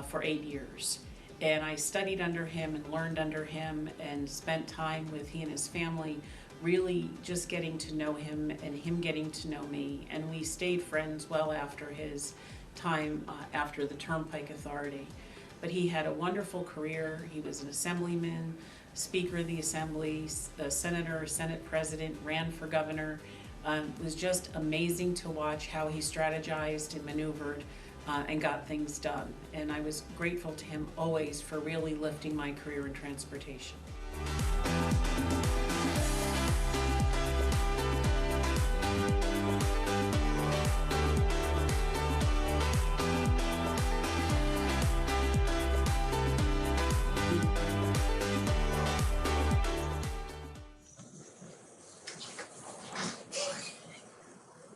for 8 years. And I studied under him and learned under him and spent time with he and his family, really just getting to know him and him getting to know me. And we stayed friends well after his time after the Turnpike Authority. But he had a wonderful career. He was an assemblyman, Speaker of the Assembly, a senator, Senate president, ran for governor. It was just amazing to watch how he strategized and maneuvered and got things done. And I was grateful to him always for really lifting my career in transportation.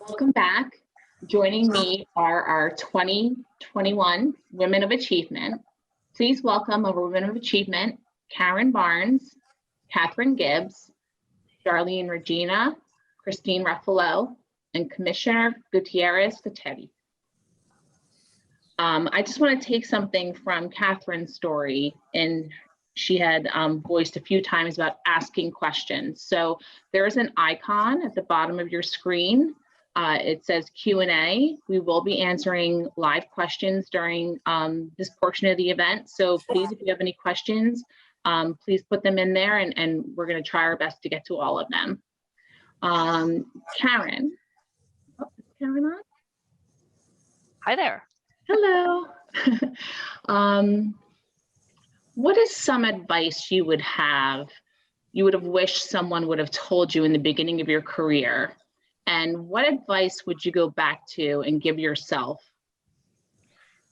Welcome back. Joining me are our 2021 Women of Achievement. Please welcome our Women of Achievement, Karen Barnes, Catherine Gibbs, Darlene Regina, Christine Ruffalo, and Commissioner Gutierrez Gatetti. I just want to take something from Catherine's story, and she had voiced a few times about asking questions. So there is an icon at the bottom of your screen. It says Q&A. We will be answering live questions during this portion of the event. So please, if you have any questions, please put them in there, and we're going to try our best to get to all of them. Karen. Oh, is Karen on? Hi there. Hello. What is some advice you would have wished someone would have told you in the beginning of your career? And what advice would you go back to and give yourself?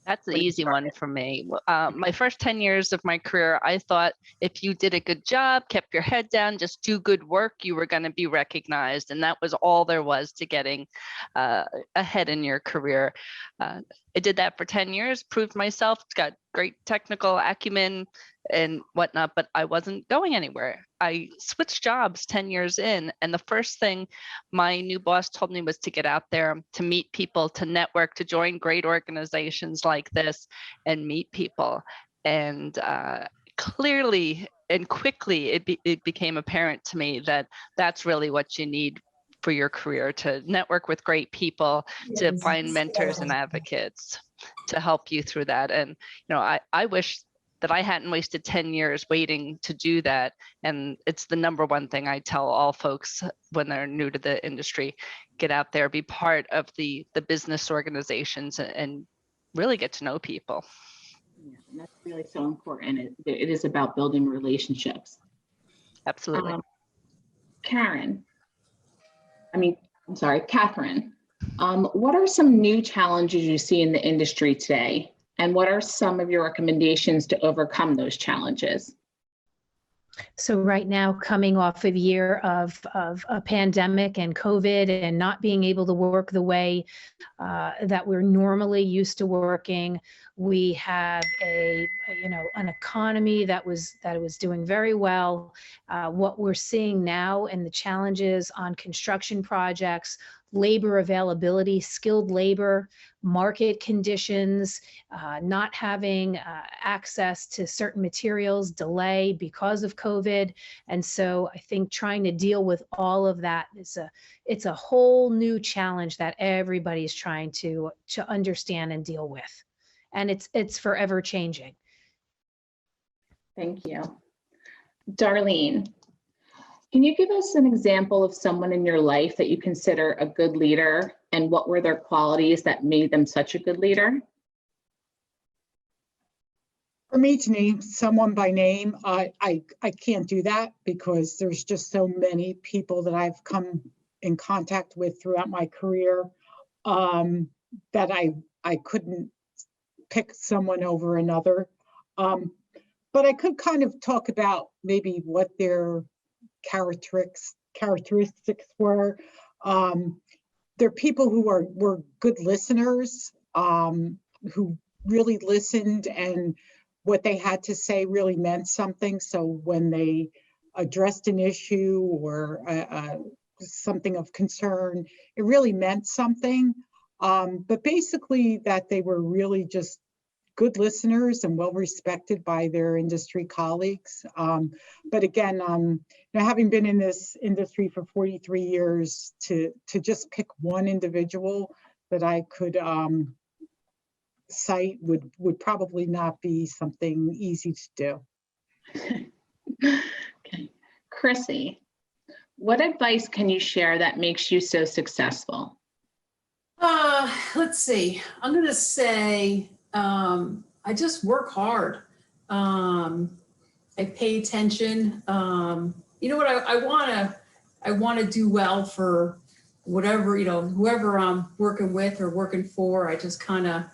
That's the easy one for me. My first 10 years of my career, I thought if you did a good job, kept your head down, just do good work, you were going to be recognized. And that was all there was to getting ahead in your career. I did that for 10 years, proved myself, got great technical acumen and whatnot, but I wasn't going anywhere. I switched jobs 10 years in, and the first thing my new boss told me was to get out there, to meet people, to network, to join great organizations like this and meet people. And clearly and quickly, it became apparent to me that that's really what you need for your career, to network with great people, to find mentors and advocates to help you through that. And, you know, I wish that I hadn't wasted 10 years waiting to do that. And it's the number one thing I tell all folks when they're new to the industry: get out there, be part of the business organizations, and really get to know people. Yeah, and that's really so important. It is about building relationships. Absolutely. Catherine. What are some new challenges you see in the industry today? And what are some of your recommendations to overcome those challenges? So right now, coming off of a year of a pandemic and COVID and not being able to work the way that we're normally used to working, we have an economy that was doing very well. What we're seeing now and the challenges on construction projects, labor availability, skilled labor, market conditions, not having access to certain materials, delay because of COVID. And so I think trying to deal with all of that it's a whole new challenge that everybody's trying to understand and deal with. And it's forever changing. Thank you. Darlene, can you give us an example of someone in your life that you consider a good leader, and what were their qualities that made them such a good leader? For me to name someone by name, I can't do that because there's just so many people that I've come in contact with throughout my career that I couldn't pick someone over another. But I could kind of talk about maybe what their characteristics were. They're people who were good listeners, who really listened, and what they had to say really meant something. So when they addressed an issue or something of concern, it really meant something. But basically that they were really just good listeners and well respected by their industry colleagues. But again, having been in this industry for 43 years, to just pick one individual that I could cite would probably not be something easy to do. Okay. Chrissy, what advice can you share that makes you so successful? Let's see. I'm going to say I just work hard. I pay attention. You know what? I want to do well for whatever, whoever I'm working with or working for. I just kind of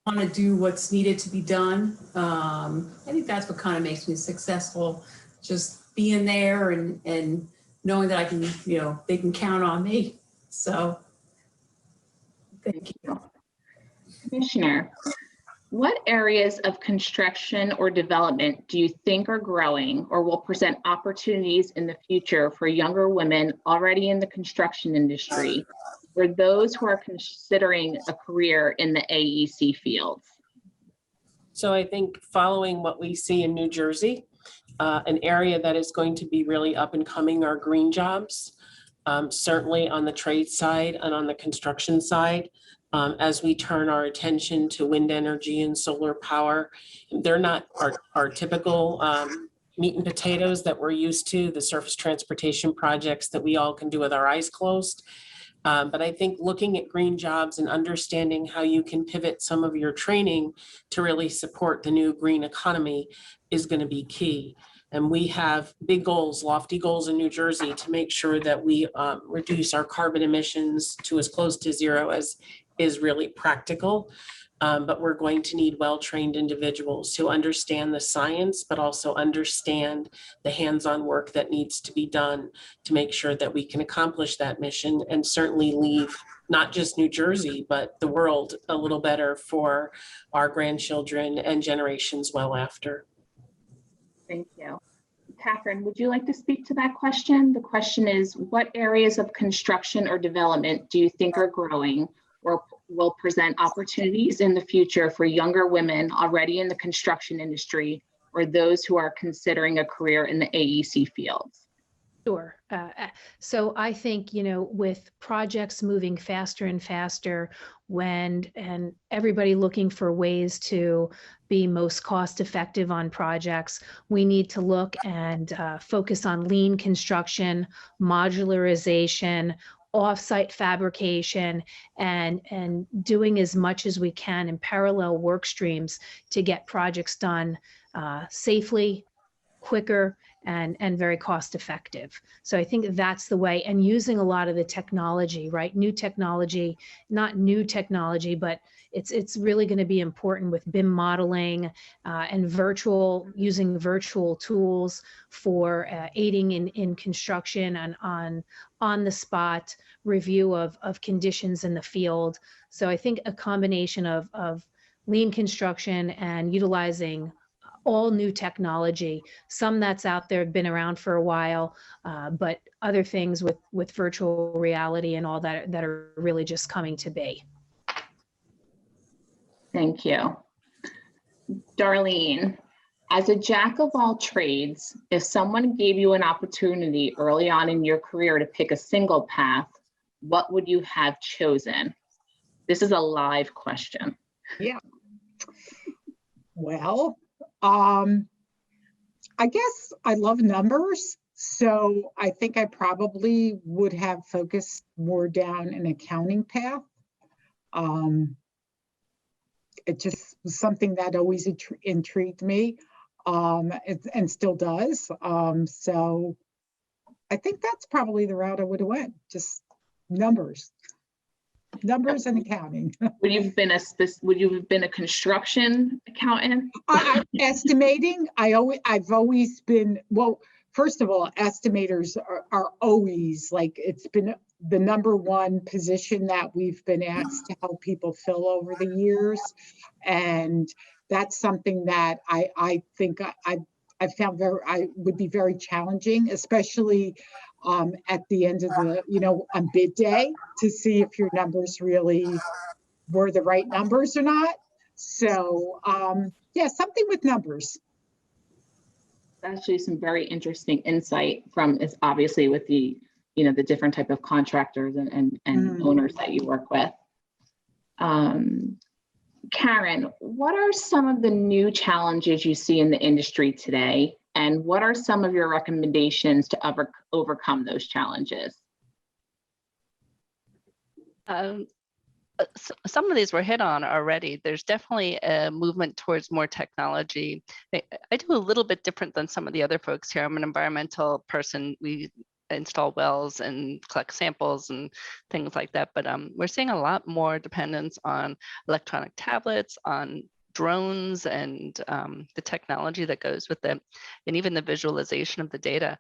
want to do what's needed to be done. I think that's what kind of makes me successful. Just being there and knowing that I can, they can count on me. So, thank you. Commissioner, what areas of construction or development do you think are growing or will present opportunities in the future for younger women already in the construction industry, or those who are considering a career in the AEC fields? So I think following what we see in New Jersey, an area that is going to be really up and coming are green jobs, certainly on the trade side and on the construction side. As we turn our attention to wind energy and solar power, they're not our typical meat and potatoes that we're used to, the surface transportation projects that we all can do with our eyes closed. But I think looking at green jobs and understanding how you can pivot some of your training to really support the new green economy is going to be key. And we have big goals, lofty goals in New Jersey to make sure that we reduce our carbon emissions to as close to zero as is really practical. But we're going to need well-trained individuals who understand the science, but also understand the hands-on work that needs to be done to make sure that we can accomplish that mission and certainly leave not just New Jersey, but the world a little better for our grandchildren and generations well after. Thank you. Catherine, would you like to speak to that question? The question is, what areas of construction or development do you think are growing or will present opportunities in the future for younger women already in the construction industry or those who are considering a career in the AEC fields? Sure. So I think, with projects moving faster and faster and everybody looking for ways to be most cost effective on projects, we need to look and focus on lean construction, modularization, off-site fabrication, and doing as much as we can in parallel work streams to get projects done safely, quicker, and very cost effective. So I think that's the way, and using a lot of the technology, right? New technology, not new technology, but it's really going to be important with BIM modeling and using virtual tools for aiding in construction and on the spot review of conditions in the field. So I think a combination of lean construction and utilizing all new technology, some that's out there, been around for a while, but other things with virtual reality and all that are really just coming to be. Thank you. Darlene, as a jack of all trades, if someone gave you an opportunity early on in your career to pick a single path, what would you have chosen? This is a live question. Yeah. Well, I guess I love numbers. So I think I probably would have focused more down an accounting path. It just was something that always intrigued me, and still does. So I think that's probably the route I would have went, just numbers and accounting. Would you have been a construction accountant? Estimating. I've always been, well, first of all, estimators are always like, it's been the number one position that we've been asked to help people fill over the years. And that's something that I think I found would be very challenging, especially at the end of the, on bid day, to see if your numbers really were the right numbers or not. So yeah, something with numbers. Actually, some very interesting insight from, is obviously with the, the different type of contractors and owners that you work with. Karen, what are some of the new challenges you see in the industry today? And what are some of your recommendations to overcome those challenges? Some of these were hit on already. There's definitely a movement towards more technology. I do a little bit different than some of the other folks here. I'm an environmental person. We install wells and collect samples and things like that. But we're seeing a lot more dependence on electronic tablets, on drones, and the technology that goes with it, and even the visualization of the data.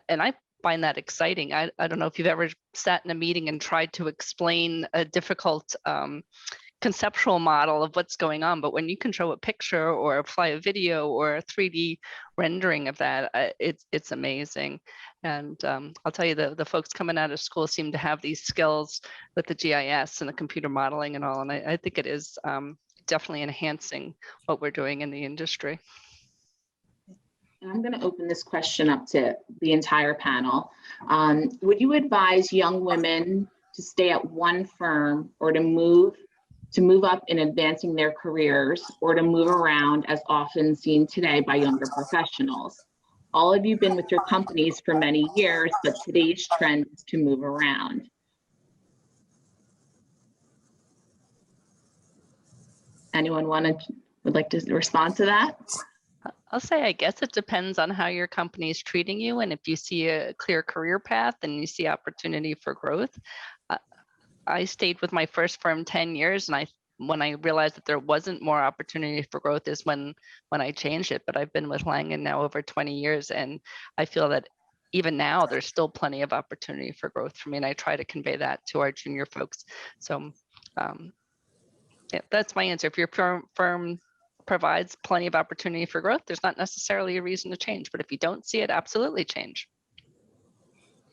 And I find that exciting. I don't know if you've ever sat in a meeting and tried to explain a difficult conceptual model of what's going on, but when you can show a picture or fly a video or a 3D rendering of that, it's amazing. And I'll tell you, the folks coming out of school seem to have these skills with the GIS and the computer modeling and all, and I think it is definitely enhancing what we're doing in the industry. I'm going to open this question up to the entire panel. Would you advise young women to stay at one firm, or to move up in advancing their careers, or to move around as often seen today by younger professionals? All of you have been with your companies for many years, but today's trend is to move around. Anyone would like to respond to that? I'll say, I guess it depends on how your company is treating you. And if you see a clear career path and you see opportunity for growth. I stayed with my first firm 10 years, and when I realized that there wasn't more opportunity for growth is when I changed it. But I've been with Langen now over 20 years, and I feel that even now there's still plenty of opportunity for growth for me. And I try to convey that to our junior folks. So yeah, that's my answer. If your firm provides plenty of opportunity for growth, there's not necessarily a reason to change. But if you don't see it, absolutely change.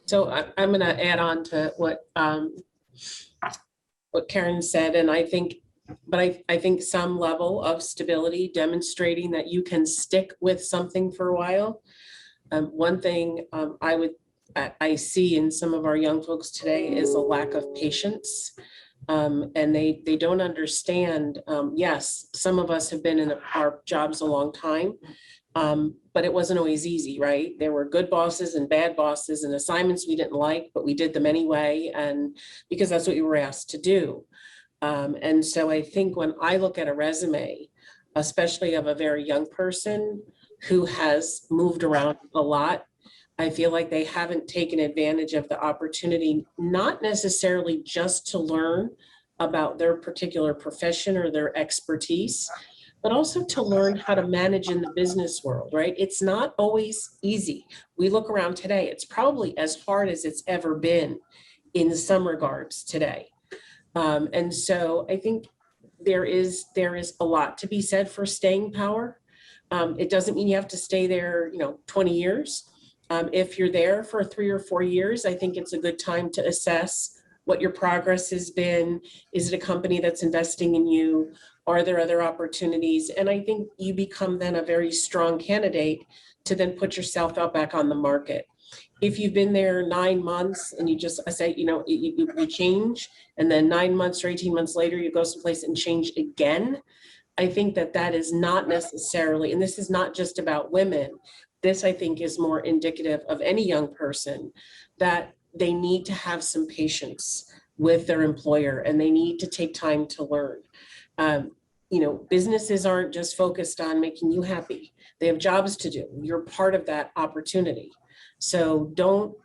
So I'm going to add on to what Karen said, and I think some level of stability, demonstrating that you can stick with something for a while. One thing I see in some of our young folks today is a lack of patience. And they don't understand. Yes, some of us have been in our jobs a long time, but it wasn't always easy, right? There were good bosses and bad bosses and assignments we didn't like, but we did them anyway, and because that's what you were asked to do. And so I think when I look at a resume, especially of a very young person who has moved around a lot. I feel like they haven't taken advantage of the opportunity, not necessarily just to learn about their particular profession or their expertise, but also to learn how to manage in the business world, right? It's not always easy. We look around today, it's probably as hard as it's ever been in some regards today. And so I think there is a lot to be said for staying power. It doesn't mean you have to stay there, 20 years. If you're there for 3 or 4 years, I think it's a good time to assess what your progress has been. Is it a company that's investing in you? Are there other opportunities? And I think you become then a very strong candidate to then put yourself out back on the market. If you've been there 9 months and you just say, you change, and then 9 months or 18 months later, you go someplace and change again, I think that is not necessarily, and this is not just about women, this I think is more indicative of any young person, that they need to have some patience with their employer and they need to take time to learn. Businesses aren't just focused on making you happy. They have jobs to do. You're part of that opportunity. So don't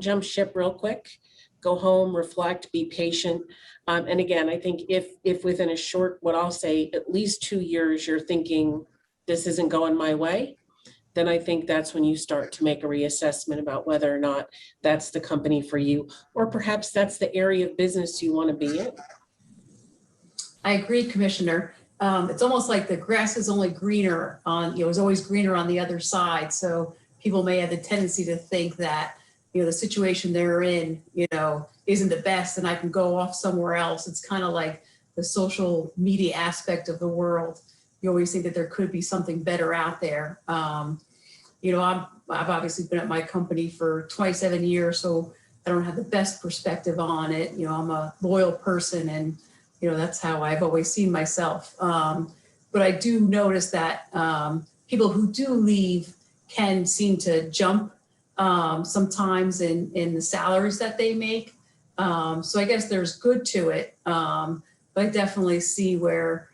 jump ship real quick. Go home, reflect, be patient. And again, I think if within a short, what I'll say, at least 2 years, you're thinking this isn't going my way, then I think that's when you start to make a reassessment about whether or not that's the company for you, or perhaps that's the area of business you want to be in. I agree, Commissioner. It's almost like the grass is only greener on, is always greener on the other side. So people may have the tendency to think that, the situation they're in, isn't the best and I can go off somewhere else. It's kind of like the social media aspect of the world. You always think that there could be something better out there. I've obviously been at my company for 27 years, so I don't have the best perspective on it. I'm a loyal person and, that's how I've always seen myself. But I do notice that people who do leave can seem to jump sometimes in the salaries that they make. So I guess there's good to it. But I definitely see where,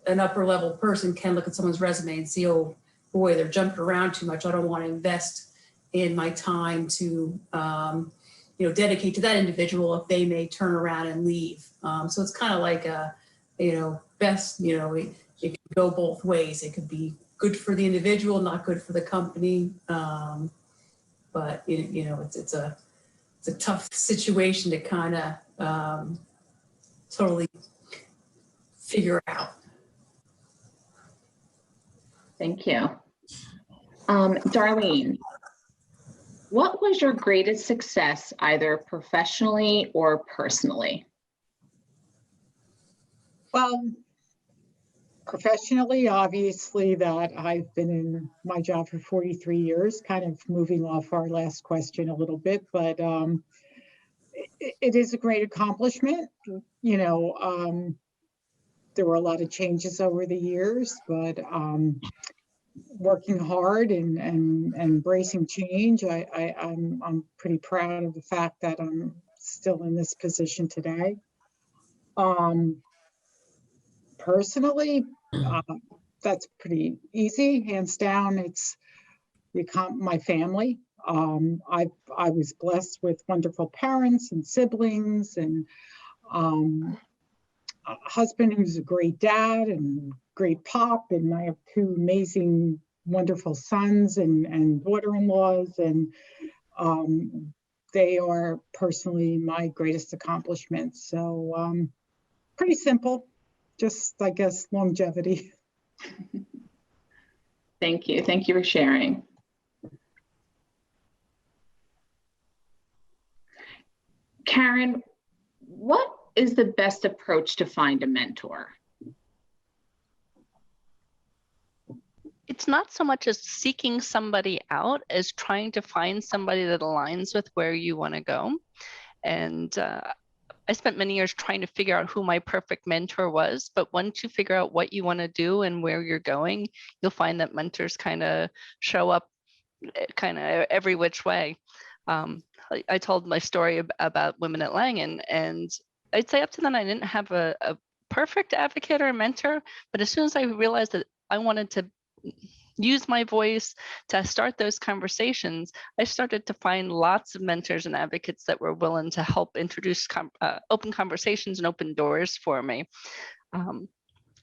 an upper level person can look at someone's resume and see, oh boy, they're jumping around too much. I don't want to invest in my time to, dedicate to that individual if they may turn around and leave. So it's kind of like best, it could go both ways. It could be good for the individual, not good for the company. But it's a tough situation to kind of totally figure out. Thank you. Darlene, what was your greatest success, either professionally or personally? Well, professionally, obviously, that I've been in my job for 43 years, kind of moving off our last question a little bit, but it is a great accomplishment. There were a lot of changes over the years, but working hard and embracing change, I'm pretty proud of the fact that I'm still in this position today. Personally, that's pretty easy, hands down. It's my family. I was blessed with wonderful parents and siblings, and a husband who's a great dad and great pop, and I have 2 amazing, wonderful sons and daughter-in-laws, and they are personally my greatest accomplishments. So pretty simple, just I guess longevity. Thank you. Thank you for sharing. Karen, what is the best approach to find a mentor? It's not so much as seeking somebody out as trying to find somebody that aligns with where you want to go. And I spent many years trying to figure out who my perfect mentor was. But once you figure out what you want to do and where you're going, you'll find that mentors kind of show up kind of every which way. I told my story about women at Langen, and I'd say up to then I didn't have a perfect advocate or a mentor, but as soon as I realized that I wanted to use my voice to start those conversations, I started to find lots of mentors and advocates that were willing to help introduce open conversations and open doors for me.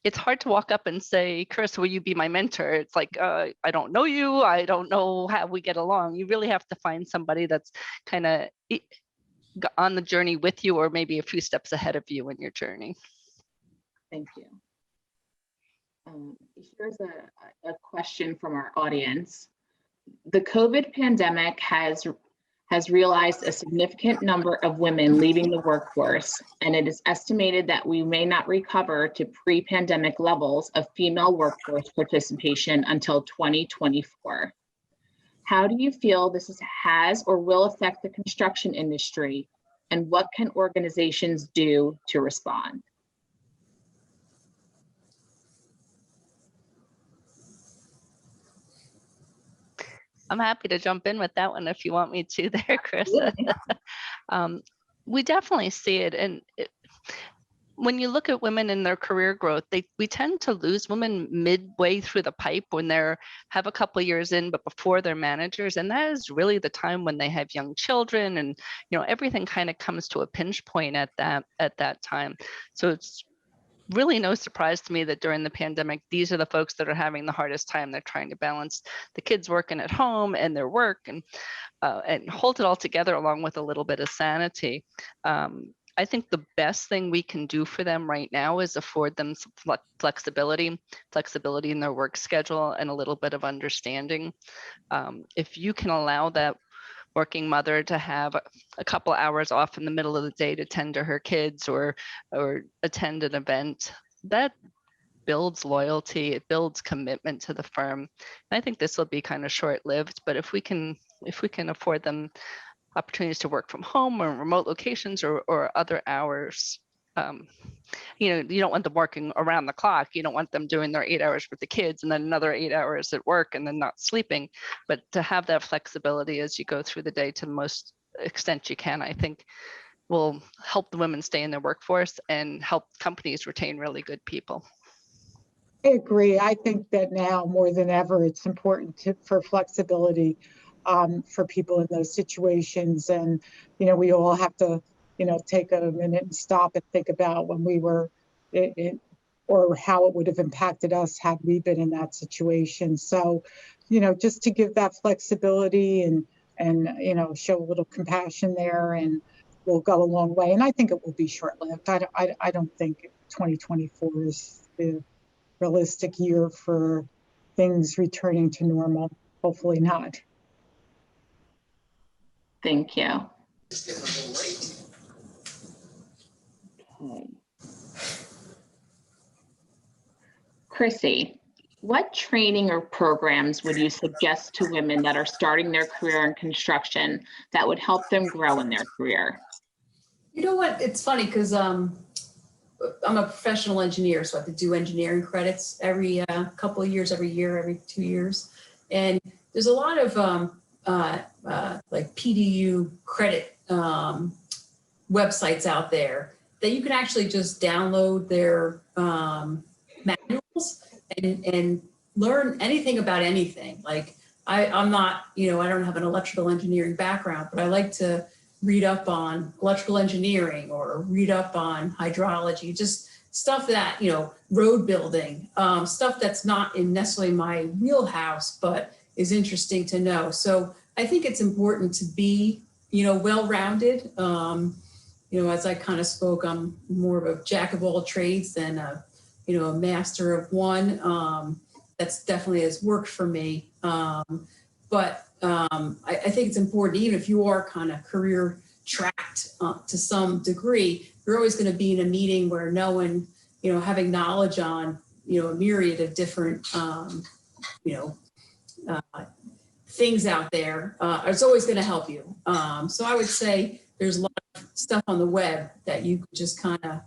It's hard to walk up and say, Chris, will you be my mentor? It's like, I don't know you. I don't know how we get along. You really have to find somebody that's kind of on the journey with you, or maybe a few steps ahead of you in your journey. Thank you. Here's a question from our audience. The COVID pandemic has realized a significant number of women leaving the workforce, and it is estimated that we may not recover to pre-pandemic levels of female workforce participation until 2024. How do you feel this has or will affect the construction industry, and what can organizations do to respond? I'm happy to jump in with that one if you want me to there, Chris. We definitely see it. And when you look at women in their career growth, we tend to lose women midway through the pipe when they have a couple of years in, but before they're managers. And that is really the time when they have young children, and everything kind of comes to a pinch point at that time. So it's really no surprise to me that during the pandemic, these are the folks that are having the hardest time. They're trying to balance the kids working at home and their work, and hold it all together along with a little bit of sanity. I think the best thing we can do for them right now is afford them some flexibility in their work schedule, and a little bit of understanding. If you can allow that working mother to have a couple hours off in the middle of the day to tend to her kids or attend an event, that builds loyalty, it builds commitment to the firm. And I think this will be kind of short-lived, but if we can afford them opportunities to work from home or remote locations or other hours, you don't want them working around the clock. You don't want them doing their 8 hours with the kids and then another 8 hours at work and then not sleeping. But to have that flexibility as you go through the day to the most extent you can, I think will help the women stay in their workforce and help companies retain really good people. I agree. I think that now more than ever, it's important for flexibility for people in those situations. And, we all have to take a minute and stop and think about when we were or how it would have impacted us had we been in that situation. So, just to give that flexibility and show a little compassion there, and will go a long way. And I think it will be short-lived. I don't think 2024 is the realistic year for things returning to normal. Hopefully not. Thank you. Okay. Chrissy, what training or programs would you suggest to women that are starting their career in construction that would help them grow in their career? You know what? It's funny because I'm a professional engineer, so I have to do engineering credits every couple of years, every 2 years. And there's a lot of like PDU credit websites out there that you can actually just download their manuals and learn anything about anything. Like I'm not, I don't have an electrical engineering background, but I like to read up on electrical engineering or read up on hydrology, just stuff that, road building, stuff that's not in necessarily my wheelhouse, but is interesting to know. So I think it's important to be, well-rounded. As I kind of spoke, I'm more of a jack of all trades than a master of one. That's definitely has worked for me. But I think it's important, even if you are kind of career tracked to some degree, you're always going to be in a meeting where knowing, having knowledge on, a myriad of different, things out there is always going to help you. So I would say there's a lot of stuff on the web that you could just kind of,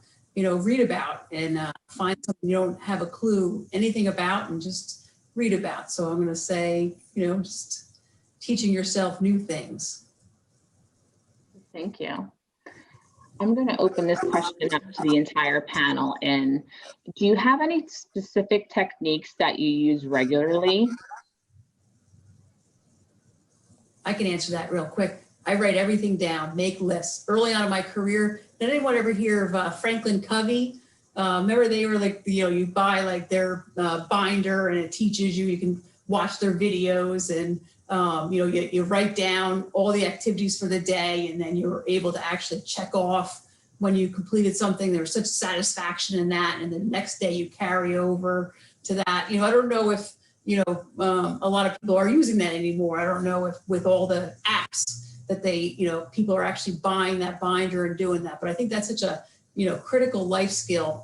read about and find something you don't have a clue anything about and just read about. So I'm going to say, just teaching yourself new things. Thank you. I'm going to open this question up to the entire panel. And do you have any specific techniques that you use regularly? I can answer that real quick. I write everything down, make lists. Early on in my career, did anyone ever hear of Franklin Covey? Remember they were like, you buy like their binder and it teaches you, you can watch their videos and, you write down all the activities for the day and then you're able to actually check off when you completed something. There's such satisfaction in that. And the next day you carry over to that. I don't know if, a lot of people are using that anymore. I don't know if with all the apps that people are actually buying that binder and doing that. But I think that's such a, critical life skill.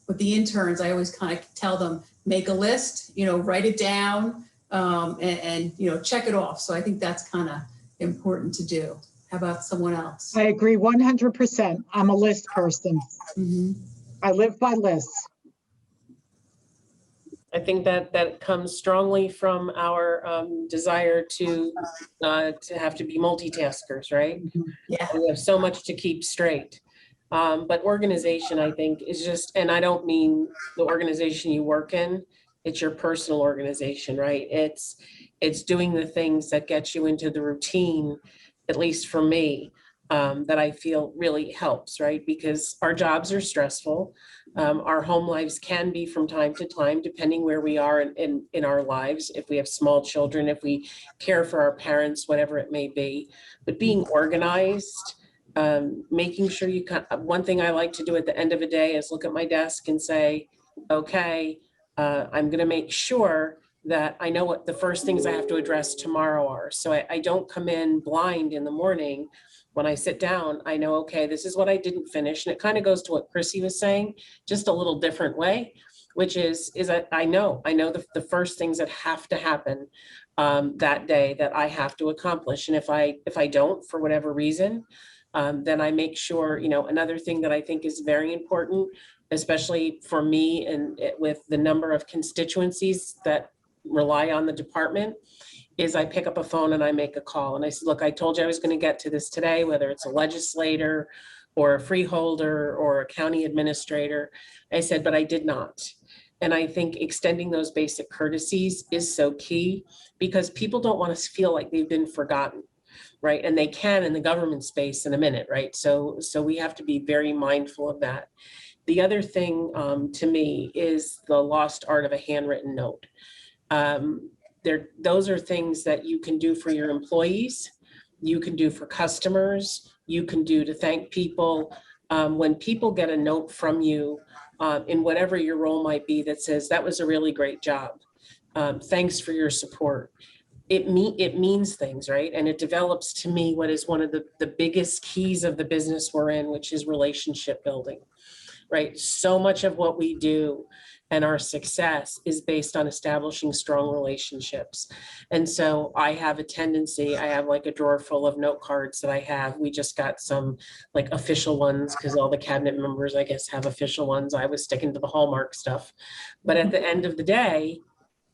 With the interns, I always kind of tell them, make a list, write it down and check it off. So I think that's kind of important to do. How about someone else? I agree 100%. I'm a list person. Mm-hmm. I live by lists. I think that comes strongly from our desire to have to be multitaskers, right? Yeah. We have so much to keep straight. But organization, I think, is just, and I don't mean the organization you work in, it's your personal organization, right? It's doing the things that get you into the routine, at least for me, that I feel really helps, right? Because our jobs are stressful. Our home lives can be from time to time, depending where we are in our lives, if we have small children, if we care for our parents, whatever it may be. But being organized, making sure one thing I like to do at the end of a day is look at my desk and say, okay, I'm going to make sure that I know what the first things I have to address tomorrow are. So I don't come in blind in the morning. When I sit down, I know, okay, this is what I didn't finish. And it kind of goes to what Chrissy was saying, just a little different way, which is that I know the first things that have to happen that day that I have to accomplish. And if I don't, for whatever reason, then I make sure, another thing that I think is very important, especially for me and with the number of constituencies that rely on the department, is I pick up a phone and I make a call. And I said, look, I told you I was going to get to this today, whether it's a legislator or a freeholder or a county administrator. I said, but I did not. And I think extending those basic courtesies is so key because people don't want to feel like they've been forgotten, right? And they can in the government space in a minute, right? So we have to be very mindful of that. The other thing to me is the lost art of a handwritten note. Those are things that you can do for your employees, you can do for customers, you can do to thank people. When people get a note from you in whatever your role might be that says, that was a really great job, thanks for your support. It means things, right? And it develops to me what is one of the biggest keys of the business we're in, which is relationship building, right? So much of what we do and our success is based on establishing strong relationships. And so I have a tendency, I have like a drawer full of note cards that I have. We just got some like official ones because all the cabinet members, I guess, have official ones. I was sticking to the Hallmark stuff. But at the end of the day,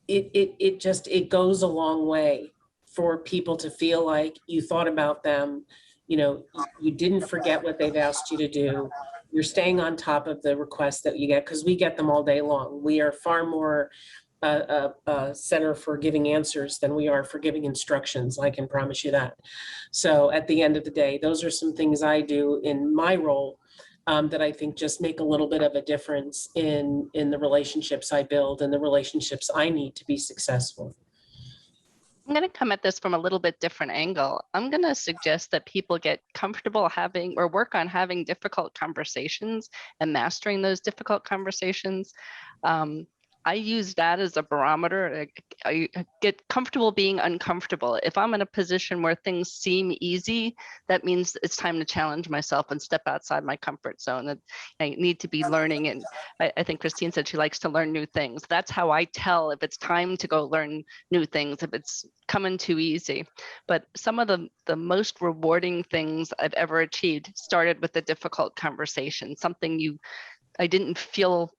it goes a long way for people to feel like you thought about them, you didn't forget what they've asked you to do. You're staying on top of the requests that you get because we get them all day long. We are far more a center for giving answers than we are for giving instructions. I can promise you that. So at the end of the day, those are some things I do in my role that I think just make a little bit of a difference in the relationships I build and the relationships I need to be successful. I'm going to come at this from a little bit different angle. I'm going to suggest that people get comfortable having or work on having difficult conversations and mastering those difficult conversations. I use that as a barometer. I get comfortable being uncomfortable. If I'm in a position where things seem easy, that means it's time to challenge myself and step outside my comfort zone. That I need to be learning. And I think Christine said she likes to learn new things. That's how I tell if it's time to go learn new things, if it's coming too easy. But some of the most rewarding things I've ever achieved started with a difficult conversation, something I didn't feel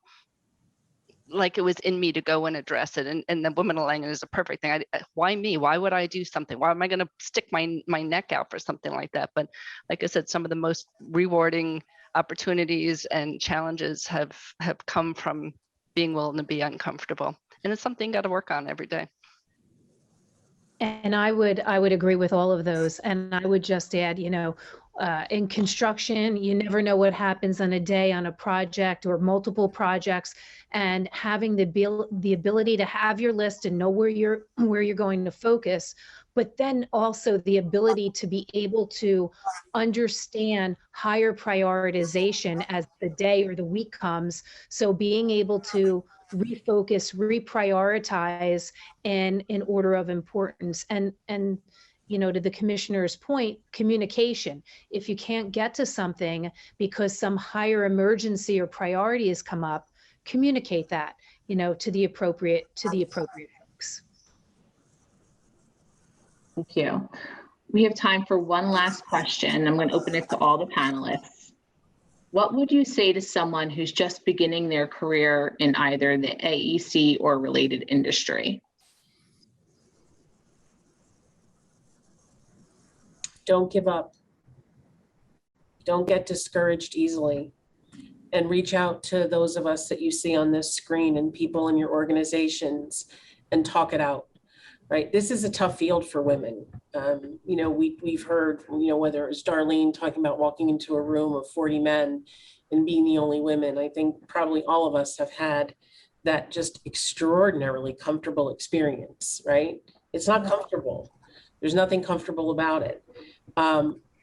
like it was in me to go and address it. And the Women of Langen is a perfect thing. Why me? Why would I do something? Why am I going to stick my neck out for something like that? But like I said, some of the most rewarding opportunities and challenges have come from being willing to be uncomfortable. And it's something you got to work on every day. And I would agree with all of those. And I would just add, in construction, you never know what happens on a day on a project or multiple projects, and having the ability to have your list and know where you're going to focus, but then also the ability to be able to understand higher prioritization as the day or the week comes. So being able to refocus, reprioritize in order of importance. And to the commissioner's point, communication. If you can't get to something because some higher emergency or priority has come up, communicate that, to the appropriate folks. Thank you. We have time for one last question. I'm going to open it to all the panelists. What would you say to someone who's just beginning their career in either the AEC or related industry? Don't give up. Don't get discouraged easily, and reach out to those of us that you see on this screen and people in your organizations and talk it out, right? This is a tough field for women. We've heard, whether it was Darlene talking about walking into a room of 40 men and being the only women. I think probably all of us have had that just extraordinarily comfortable experience, right? It's not comfortable. There's nothing comfortable about it.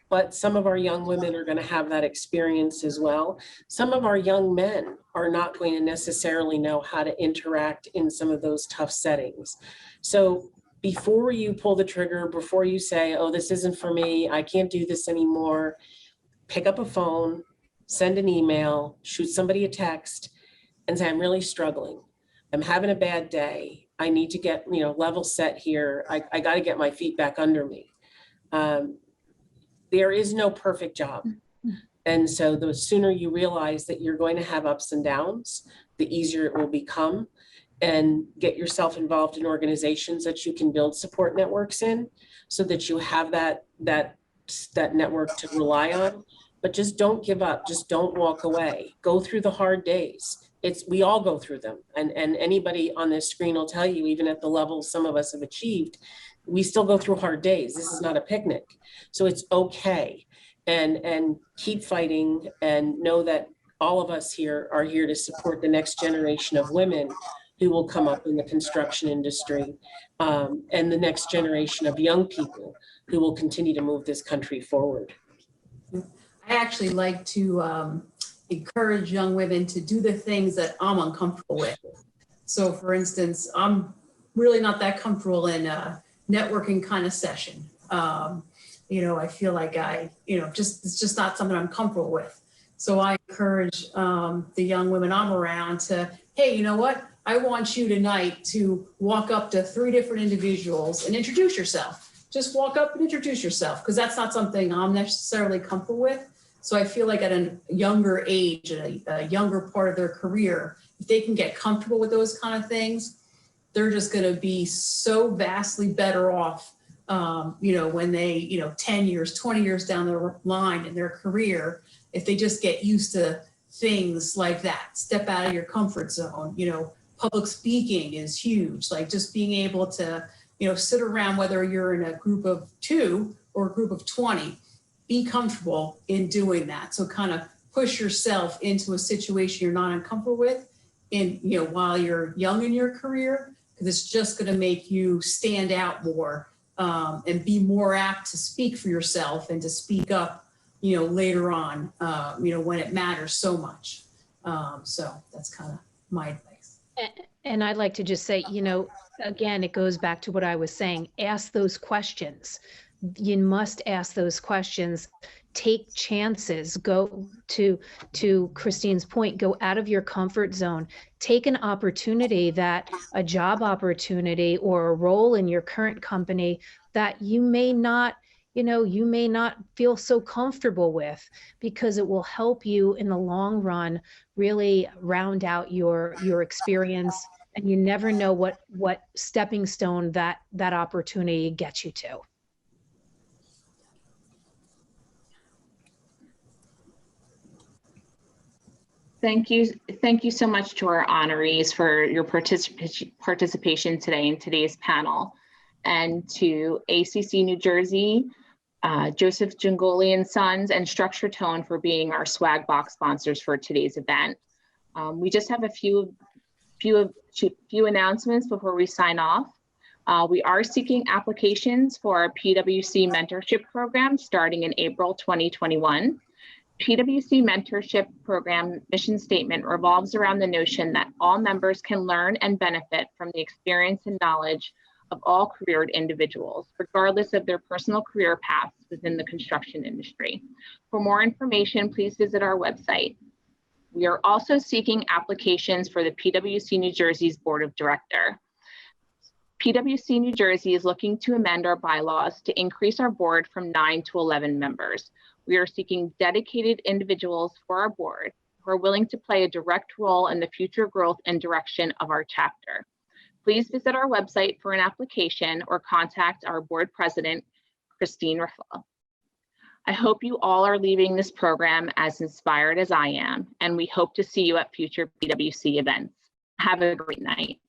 But some of our young women are going to have that experience as well. Some of our young men are not going to necessarily know how to interact in some of those tough settings. So before you pull the trigger, before you say, oh, this isn't for me, I can't do this anymore, pick up a phone, send an email, shoot somebody a text, and say, I'm really struggling. I'm having a bad day. I need to get, level set here. I got to get my feet back under me. There is no perfect job. And so the sooner you realize that you're going to have ups and downs, the easier it will become. And get yourself involved in organizations that you can build support networks in, so that you have that network to rely on. But just don't give up. Just don't walk away. Go through the hard days. We all go through them. And anybody on this screen will tell you, even at the level some of us have achieved, we still go through hard days. This is not a picnic. So it's okay. And keep fighting, and know that all of us here are here to support the next generation of women who will come up in the construction industry, and the next generation of young people who will continue to move this country forward. I actually like to encourage young women to do the things that I'm uncomfortable with. So for instance, I'm really not that comfortable in a networking kind of session. I feel like it's just not something I'm comfortable with. So I encourage the young women I'm around to, hey, you know what? I want you tonight to walk up to 3 different individuals and introduce yourself. Just walk up and introduce yourself, because that's not something I'm necessarily comfortable with. So I feel like at a younger age, at a younger part of their career, if they can get comfortable with those kind of things, they're just going to be so vastly better off, when they, 10 years, 20 years down the line in their career, if they just get used to things like that. Step out of your comfort zone. Public speaking is huge. Like just being able to, sit around, whether you're in a group of 2 or a group of 20, be comfortable in doing that. So kind of push yourself into a situation you're not uncomfortable with, and while you're young in your career, because it's just going to make you stand out more, and be more apt to speak for yourself and to speak up, later on, when it matters so much. So that's kind of my advice. And I'd like to just say, again, it goes back to what I was saying. Ask those questions. You must ask those questions. Take chances. Go to Christine's point, go out of your comfort zone. Take an opportunity, that a job opportunity or a role in your current company that you may not you may not feel so comfortable with, because it will help you in the long run really round out your experience, and you never know what stepping stone that opportunity gets you to. Thank you so much to our honorees for your participation today in today's panel, and to ACC New Jersey, Joseph Giangoli and Sons, and Structure Tone for being our swag box sponsors for today's event. We just have a few announcements before we sign off. We are seeking applications for our PWC mentorship program starting in April 2021. PWC mentorship program mission statement revolves around the notion that all members can learn and benefit from the experience and knowledge of all careered individuals, regardless of their personal career paths within the construction industry. For more information, please visit our website. We are also seeking applications for the PWC New Jersey's Board of Directors. PWC New Jersey is looking to amend our bylaws to increase our board from 9 to 11 members. We are seeking dedicated individuals for our board who are willing to play a direct role in the future growth and direction of our chapter. Please visit our website for an application or contact our board president, Christine Riffle. I hope you all are leaving this program as inspired as I am, and we hope to see you at future PWC events. Have a great night.